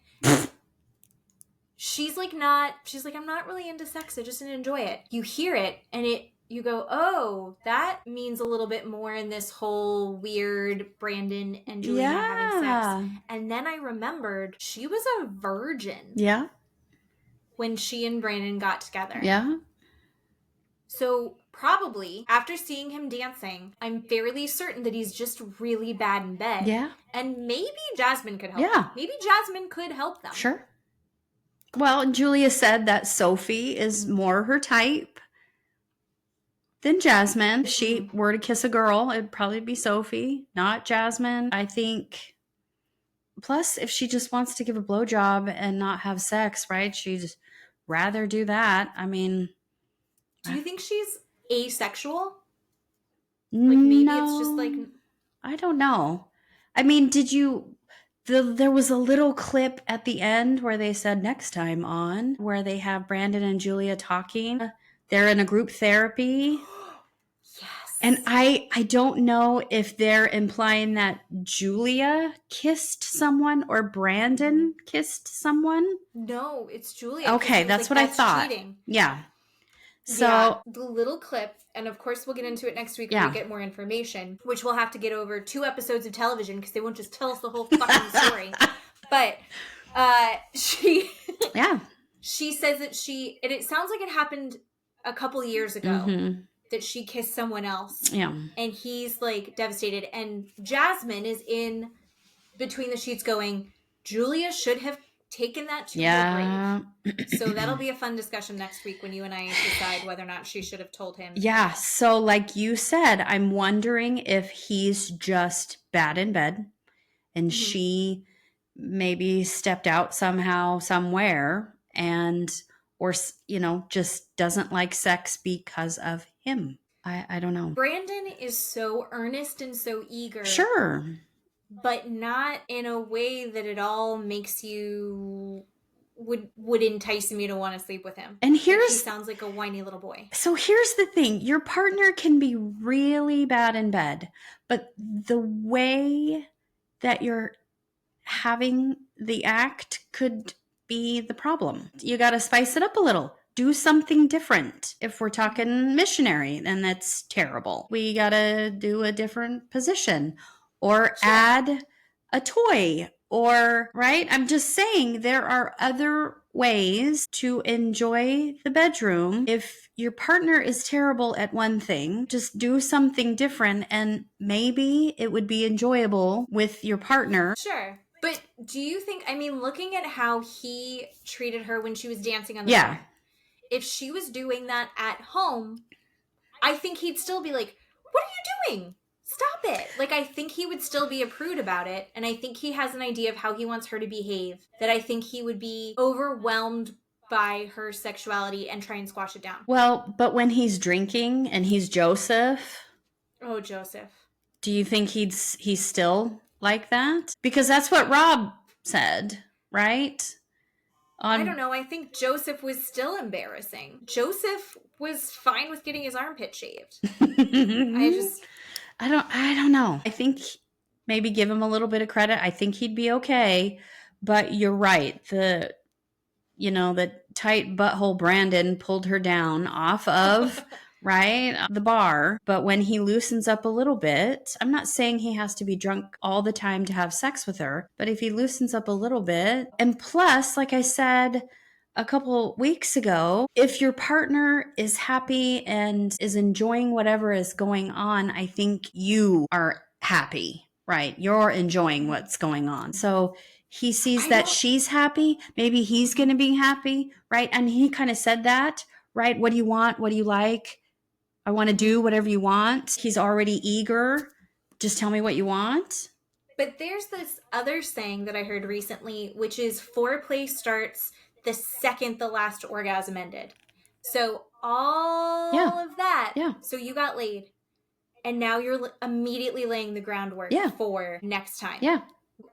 she's like, I'm not really into sex. I just didn't enjoy it. You hear it and you go, oh, that means a little bit more in this whole weird Brandon and Julia not having sex. And then I remembered she was a virgin. Yeah. When she and Brandon got together. Yeah. So probably after seeing him dancing, I'm fairly certain that he's just really bad in bed. Yeah. And maybe Jasmine could help them. Maybe Jasmine could help them. Sure. Well, Julia said that Sophie is more her type than Jasmine. If she were to kiss a girl, it'd probably be Sophie, not Jasmine. I think, plus, if she just wants to give a blowjob and not have sex, right? She'd rather do that. I mean... Do you think she's asexual? Like, maybe it's just like... I don't know. I mean, did you... There was a little clip at the end where they said next time on, where they have Brandon and Julia talking. They're in a group therapy. Yes. And I don't know if they're implying that Julia kissed someone or Brandon kissed someone. No, it's Julia. Okay, that's like, what I thought. Cheating. Yeah. So yeah, the little clip, and of course we'll get into it next week when we get more information, which we'll have to get over 2 episodes of television because they won't just tell us the whole fucking story. But she says that and it sounds like it happened a couple years ago, that she kissed someone else. Yeah. And he's like devastated. And Jasmine is in between the sheets going, Julia should have taken that to her grave. So that'll be a fun discussion next week when you and I decide whether or not she should have told him. Yeah. So like you said, I'm wondering if he's just bad in bed and she maybe stepped out somehow, somewhere, and, or, just doesn't like sex because of him. I don't know. Brandon is so earnest and so eager. Sure. But not in a way that it all makes you would entice me to want to sleep with him. And he sounds like a whiny little boy. So here's the thing. Your partner can be really bad in bed, but the way that you're having the act could be the problem. You got to spice it up a little. Do something different. If we're talking missionary, then that's terrible. We got to do a different position. Or add a toy, or, right? I'm just saying there are other ways to enjoy the bedroom. If your partner is terrible at one thing, just do something different and maybe it would be enjoyable with your partner. Sure. But do you think, looking at how he treated her when she was dancing on the floor, if she was doing that at home, I think he'd still be like, what are you doing? Stop it. Like, I think he would still be a prude about it. And I think he has an idea of how he wants her to behave, that I think he would be overwhelmed by her sexuality and try and squash it down. Well, but when he's drinking and he's Joseph. Oh, Joseph. Do you think he's still like that? Because that's what Rob said, right? I don't know. I think Joseph was still embarrassing. Joseph was fine with getting his armpit shaved. I don't know. I think maybe give him a little bit of credit. I think he'd be okay. But you're right. The tight butthole Brandon pulled her down off of, right, the bar. But when he loosens up a little bit, I'm not saying he has to be drunk all the time to have sex with her. But if he loosens up a little bit, and plus, like I said a couple weeks ago, if your partner is happy and is enjoying whatever is going on, I think you are happy, right? You're enjoying what's going on. So he sees that she's happy. Maybe he's going to be happy, right? And he kind of said that, right? What do you want? What do you like? I want to do whatever you want. He's already eager. Just tell me what you want. But there's this other saying that I heard recently, which is foreplay starts the second the last orgasm ended. So all of that. Yeah. So you got laid. And now you're immediately laying the groundwork for next time. Yeah.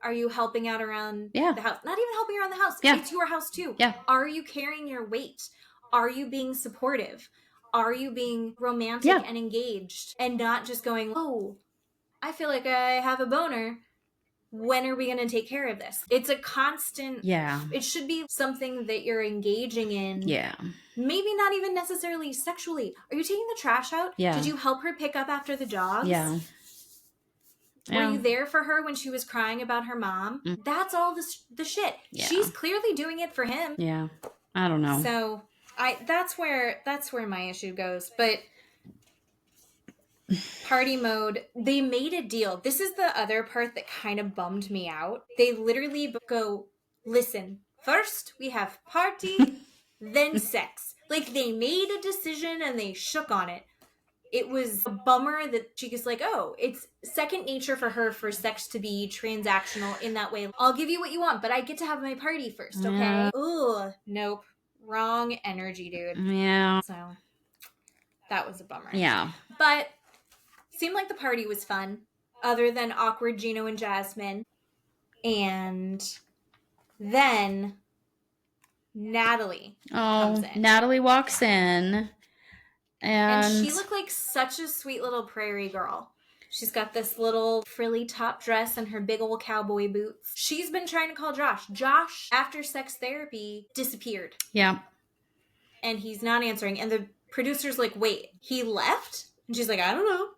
Are you helping out around the house? Not even helping around the house. Yeah. It's your house too. Yeah. Are you carrying your weight? Are you being supportive? Are you being romantic and engaged? And not just going, oh, I feel like I have a boner. when are we going to take care of this? It's a constant. Yeah. It should be something that you're engaging in. Yeah. Maybe not even necessarily sexually. Are you taking the trash out? Yeah. Did you help her pick up after the dogs? Yeah. Were you there for her when she was crying about her mom? Mm. That's all the shit. Yeah. She's clearly doing it for him. Yeah. I don't know. So that's where my issue goes. But party mode, they made a deal. This is the other part that kind of bummed me out. They literally go, listen, first we have party, then sex. Like, they made a decision and they shook on it. It was a bummer that she was like, oh, it's second nature for her for sex to be transactional in that way. I'll give you what you want, but I get to have my party first, okay? Yeah. Ugh, nope. Wrong energy, dude. Yeah. So, that was a bummer. Yeah. But seemed like the party was fun, other than awkward Gino and Jasmine. And then Natalie comes in. Natalie walks in. And she looked like such a sweet little prairie girl. She's got this little frilly top dress and her big old cowboy boots. She's been trying to call Josh. Josh, after sex therapy, disappeared. Yeah. And he's not answering. And the producer's like, wait, he left? And she's like, I don't know.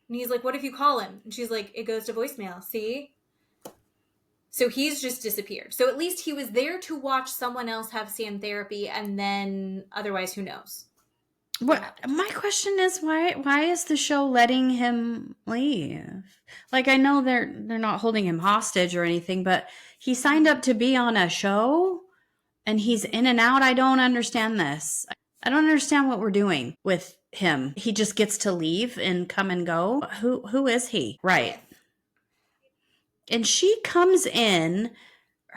And he's like, what if you call him? And she's like, it goes to voicemail. See? So he's just disappeared. So at least he was there to watch someone else have Sam therapy, and then otherwise, who knows? What my question is, why is the show letting him leave? Like, I know they're not holding him hostage or anything, but he signed up to be on a show and he's in and out. I don't understand this. I don't understand what we're doing with him. He just gets to leave and come and go. Who is he? Right. And she comes in,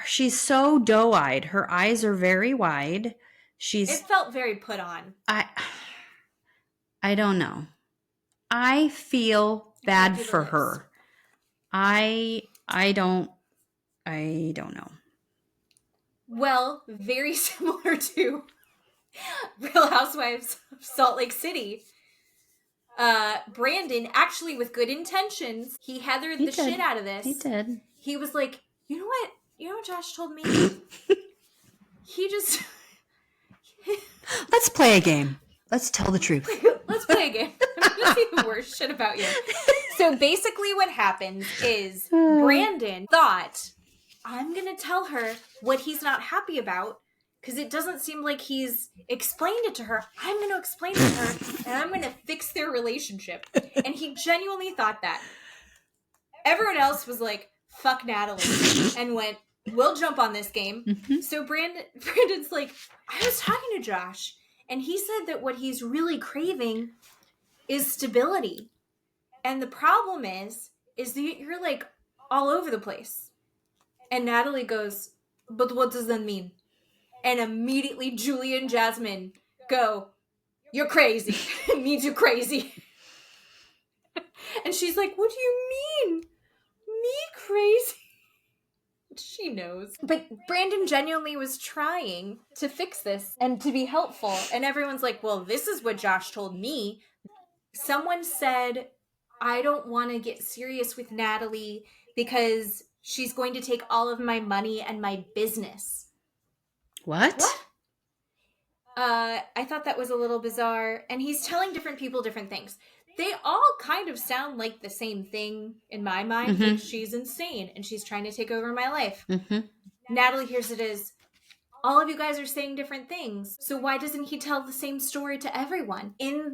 she's so doe-eyed. Her eyes are very wide. It felt very put on. I don't know. I feel bad for her. I don't know. Well, very similar to Real Housewives of Salt Lake City. Brandon, actually with good intentions, he heathered the shit out of this. He did. He was like, you know what Josh told me? He just... Let's play a game. Let's tell the truth. Let's play a game. I'm going to see the worst shit about you. So basically what happened is Brandon thought, I'm going to tell her what he's not happy about because it doesn't seem like he's explained it to her. I'm going to explain it to her and I'm going to fix their relationship. And he genuinely thought that. Everyone else was like, fuck Natalie, and went, we'll jump on this game. Mm-hmm. So Brandon's like, I was talking to Josh, and he said that what he's really craving is stability. And the problem is that you're like all over the place. And Natalie goes, but what does that mean? And immediately Julie and Jasmine go, you're crazy. It means you're crazy. And she's like, what do you mean? Me crazy? She knows. But Brandon genuinely was trying to fix this and to be helpful. And everyone's like, well, this is what Josh told me. Someone said, I don't want to get serious with Natalie because she's going to take all of my money and my business. What? I thought that was a little bizarre. And he's telling different people different things. They all kind of sound like the same thing in my mind. Mm-hmm. Like, she's insane and she's trying to take over my life. Mm-hmm. Natalie hears it as, all of you guys are saying different things. So why doesn't he tell the same story to everyone? In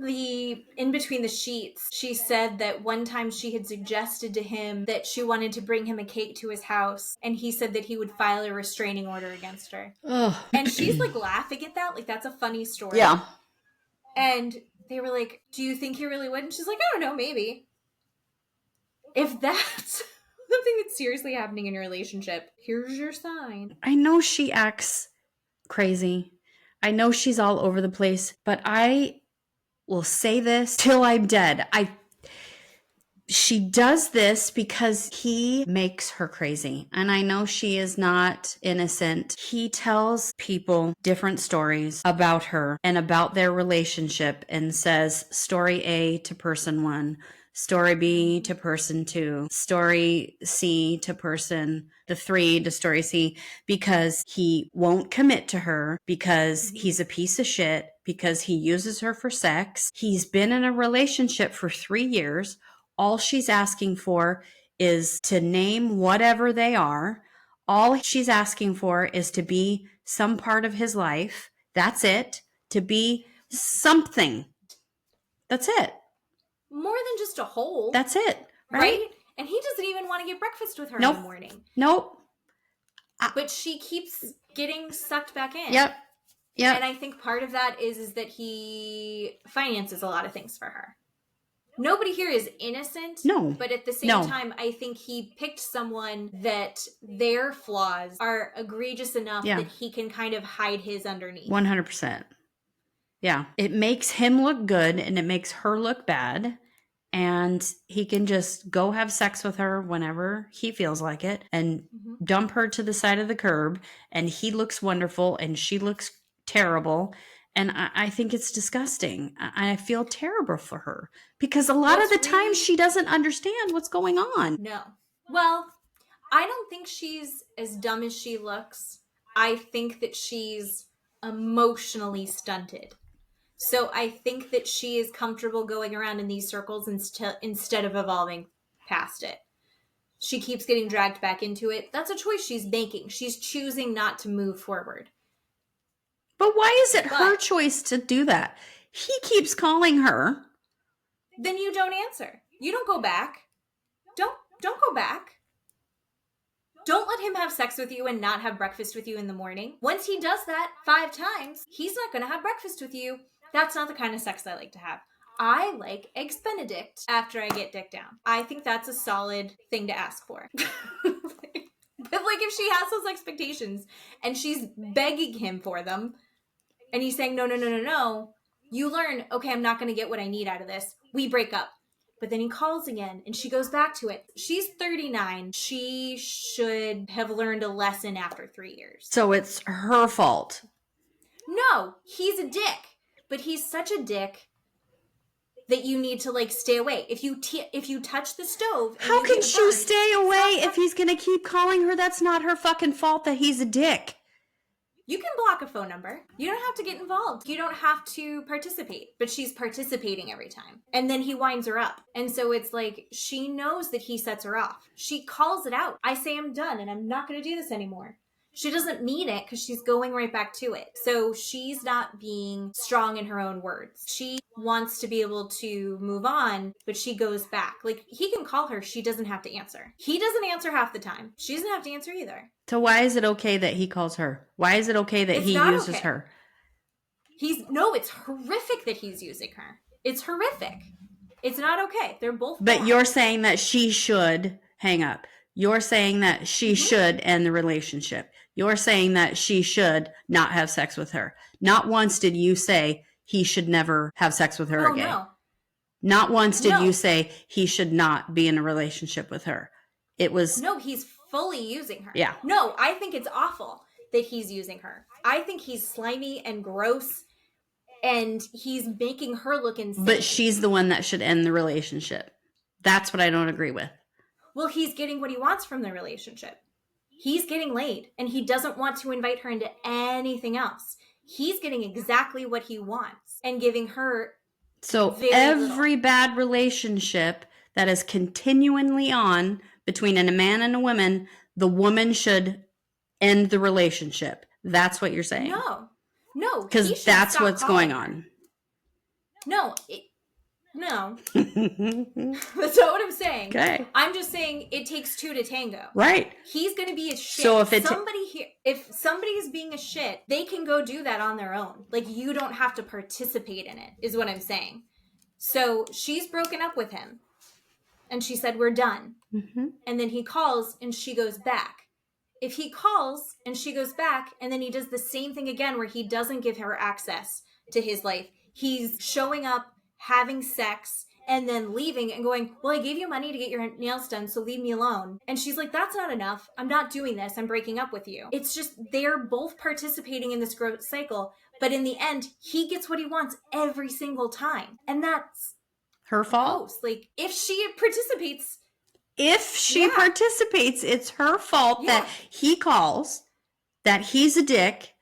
between the sheets, she said that one time she had suggested to him that she wanted to bring him a cake to his house. And he said that he would file a restraining order against her. Ugh. And she's like laughing at that. Like, that's a funny story. Yeah. And they were like, do you think he really would? And she's like, I don't know, maybe. If that's something that's seriously happening in your relationship, here's your sign. I know she acts crazy. I know she's all over the place, but I will say this till I'm dead. She does this because he makes her crazy. And I know she is not innocent. He tells people different stories about her and about their relationship and says story A to person 1, story B to person 2, story C to person the 3 to story C, because he won't commit to her, because he's a piece of shit, because he uses her for sex. He's been in a relationship for 3 years. All she's asking for is to name whatever they are. All she's asking for is to be some part of his life. That's it. To be something. That's it. More than just a hole. That's it. Right? And he doesn't even want to get breakfast with her Nope. in the morning. Nope. But she keeps getting sucked back in. Yep. And I think part of that is that he finances a lot of things for her. Nobody here is innocent. No. But at the same time, I think he picked someone that their flaws are egregious enough that he can kind of hide his underneath. 100%. Yeah. It makes him look good and it makes her look bad. And he can just go have sex with her whenever he feels like it and dump her to the side of the curb. And he looks wonderful and she looks terrible. And I think it's disgusting. I feel terrible for her because a lot of the time she doesn't understand what's going on. No. Well, I don't think she's as dumb as she looks. I think that she's emotionally stunted. So I think that she is comfortable going around in these circles instead of evolving past it. She keeps getting dragged back into it. That's a choice she's making. She's choosing not to move forward. But why is it her choice to do that? He keeps calling her. Then you don't answer. You don't go back. Don't go back. Don't let him have sex with you and not have breakfast with you in the morning. Once he does that 5 times, he's not going to have breakfast with you. That's not the kind of sex I like to have. I like Eggs Benedict after I get dick down. I think that's a solid thing to ask for. But if she has those expectations and she's begging him for them and he's saying, no, you learn, okay, I'm not going to get what I need out of this. We break up. But then he calls again and she goes back to it. She's 39. She should have learned a lesson after 3 years. So it's her fault. No, he's a dick. But he's such a dick that you need to stay away. If you touch the stove, how can she stay away if he's gonna keep calling her? That's not her fucking fault that he's a dick. You can block a phone number. You don't have to get involved. You don't have to participate. But she's participating every time. And then he winds her up. And so it's she knows that he sets her off. She calls it out. I say I'm done and I'm not going to do this anymore. She doesn't mean it because she's going right back to it. So she's not being strong in her own words. She wants to be able to move on, but she goes back. He can call her. She doesn't have to answer. He doesn't answer half the time. She doesn't have to answer either. So why is it okay that he calls her? Why is it okay that he uses her? It's horrific that he's using her. It's horrific. It's not okay. They're both But bad. You're saying that she should hang up. You're saying that she should end the relationship. You're saying that she should not have sex with her. Not once did you say he should never have sex with her again. No. Not once did you say he should not be in a relationship with her. It was... No, he's fully using her. Yeah. No, I think it's awful that he's using her. I think he's slimy and gross and he's making her look insane. But she's the one that should end the relationship. That's what I don't agree with. Well, he's getting what he wants from the relationship. He's getting laid, and he doesn't want to invite her into anything else. He's getting exactly what he wants and giving her every bad relationship that is continually on between a man and a woman, the woman should end the relationship. That's what you're saying. No. Because that's what's going on. No. That's not what I'm saying. Okay. I'm just saying it takes 2 to tango. Right. He's going to be a shit. So if somebody is being a shit, they can go do that on their own. You don't have to participate in it, is what I'm saying. So she's broken up with him. And she said, we're done. Mm-hmm. And then he calls and she goes back. If he calls and she goes back and then he does the same thing again where he doesn't give her access to his life, he's showing up, having sex, and then leaving and going, well, I gave you money to get your nails done, so leave me alone. And she's like, that's not enough. I'm not doing this. I'm breaking up with you. It's just they're both participating in this growth cycle. But in the end, he gets what he wants every single time. And that's Her fault? Like, if she participates... it's her fault that he calls, that he's a dick.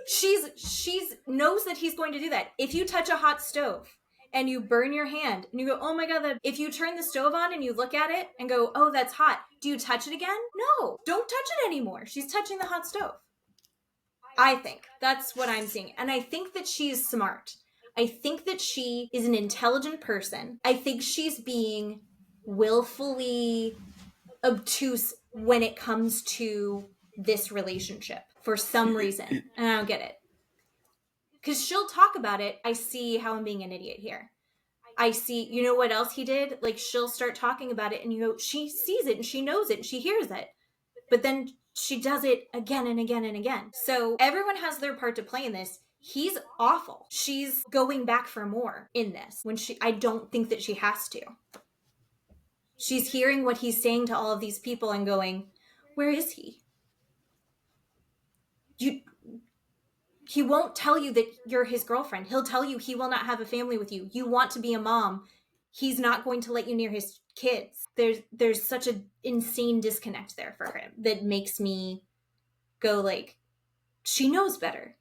She's knows that he's going to do that. If you touch a hot stove and you burn your hand and you go, oh my God, if you turn the stove on and you look at it and go, oh, that's hot, do you touch it again? No, don't touch it anymore. She's touching the hot stove. I think that's what I'm seeing. And I think that she's smart. I think that she is an intelligent person. I think she's being willfully obtuse when it comes to this relationship for some reason. And I don't get it. Because she'll talk about it. I see how I'm being an idiot here. I see, you know what else he did? Like, she'll start talking about it and you go, she sees it and she knows it and she hears it. But then she does it again and again and again. So everyone has their part to play in this. He's awful. She's going back for more in this when I don't think that she has to. She's hearing what he's saying to all of these people and going, where is he? He won't tell you that you're his girlfriend. He'll tell you he will not have a family with you. You want to be a mom. He's not going to let you near his kids. There's such an insane disconnect there for him that makes me go like, she knows better.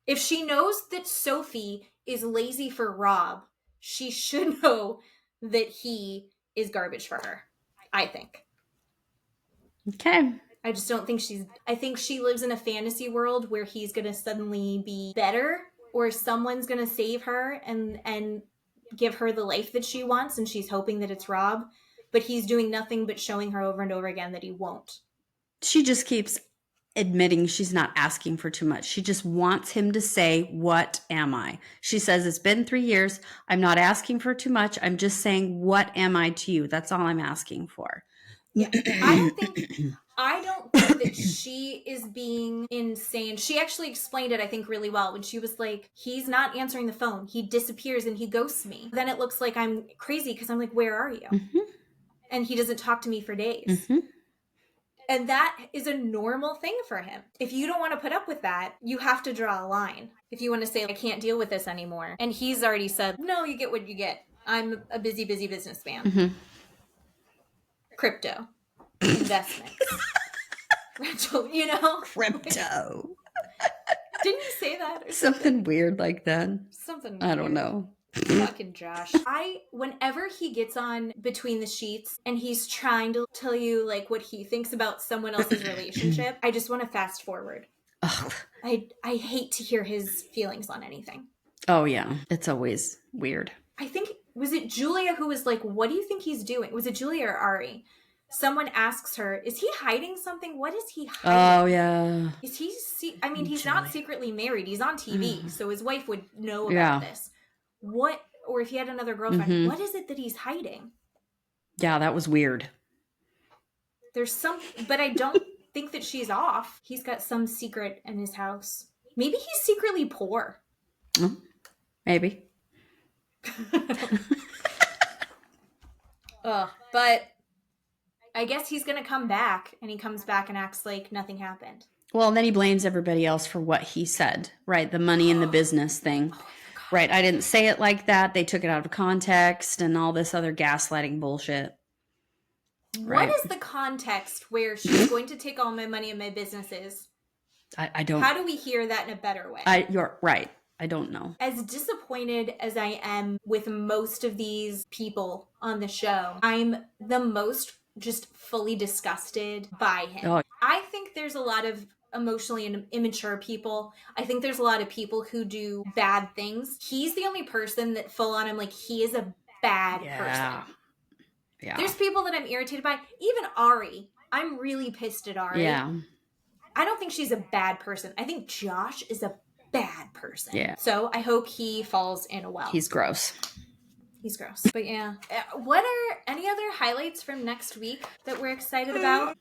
If she knows that Sophie is lazy for Rob, she should know that he is garbage for her, I think. Okay. I just don't think I think she lives in a fantasy world where he's going to suddenly be better or someone's going to save her and give her the life that she wants. And she's hoping that it's Rob, but he's doing nothing but showing her over and over again that he won't. She just keeps admitting she's not asking for too much. She just wants him to say, what am I? She says, it's been 3 years. I'm not asking for too much. I'm just saying, what am I to you? That's all I'm asking for. Yeah. I don't think that she is being insane. She actually explained it, I think, really well when she was like, he's not answering the phone. He disappears and he ghosts me. Then it looks like I'm crazy because I'm like, where are you? Mm-hmm. And he doesn't talk to me for days. Mm-hmm. And that is a normal thing for him. If you don't want to put up with that, you have to draw a line. If you want to say, I can't deal with this anymore. And he's already said, no, you get what you get. I'm a busy businessman. Mm-hmm. Crypto. Investments. Rental, you know? Crypto. Didn't you say that? Or something weird like that. Something weird. I don't know. Fucking Josh. Whenever he gets on Between the Sheets and he's trying to tell you like what he thinks about someone else's relationship, I just want to fast forward. Ugh. I hate to hear his feelings on anything. Oh yeah. It's always weird. I think, was it Julia who was like, what do you think he's doing? Was it Julia or Ari? Someone asks her, is he hiding something? What is he hiding? Oh, yeah. Is he... he's not secretly married. He's on TV, so his wife would know about this. What... Or if he had another girlfriend, what is it that he's hiding? Yeah, that was weird. There's some... But I don't think that she's off. He's got some secret in his house. Maybe he's secretly poor. Maybe. But... I guess he's going to come back, and he comes back and acts like nothing happened. Well, and then he blames everybody else for what he said, right? The money and the business thing. Right, I didn't say it like that. They took it out of context and all this other gaslighting bullshit. Right? What is the context where she's going to take all my money and my businesses? I don't... How do we hear that in a better way? You're right. I don't know. As disappointed as I am with most of these people on the show, I'm the most... just fully disgusted by him. Oh. I think there's a lot of emotionally immature people. I think there's a lot of people who do bad things. He's the only person that full on, I'm like, he is a bad person. Yeah. There's people that I'm irritated by. Even Ari. I'm really pissed at Ari. Yeah. I don't think she's a bad person. I think Josh is a bad person. Yeah. So I hope he falls in a well. He's gross. He's gross. But yeah. What are any other highlights from next week that we're excited about?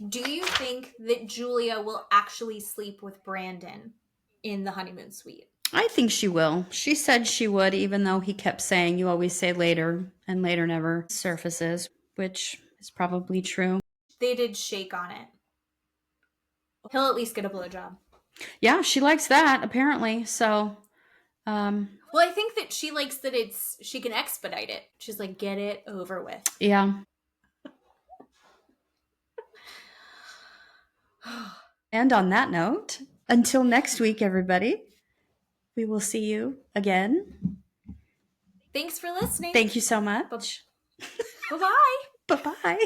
Do you think that Julia will actually sleep with Brandon in the honeymoon suite? I think she will. She said she would, even though he kept saying, you always say later, and later never surfaces, which is probably true. They did shake on it. He'll at least get a blowjob. Yeah, she likes that, apparently. So Well, I think that she likes that she can expedite it. She's like, get it over with. Yeah. And on that note, until next week, everybody, we will see you again. Thanks for listening. Thank you so much. Bye-bye. Bye-bye.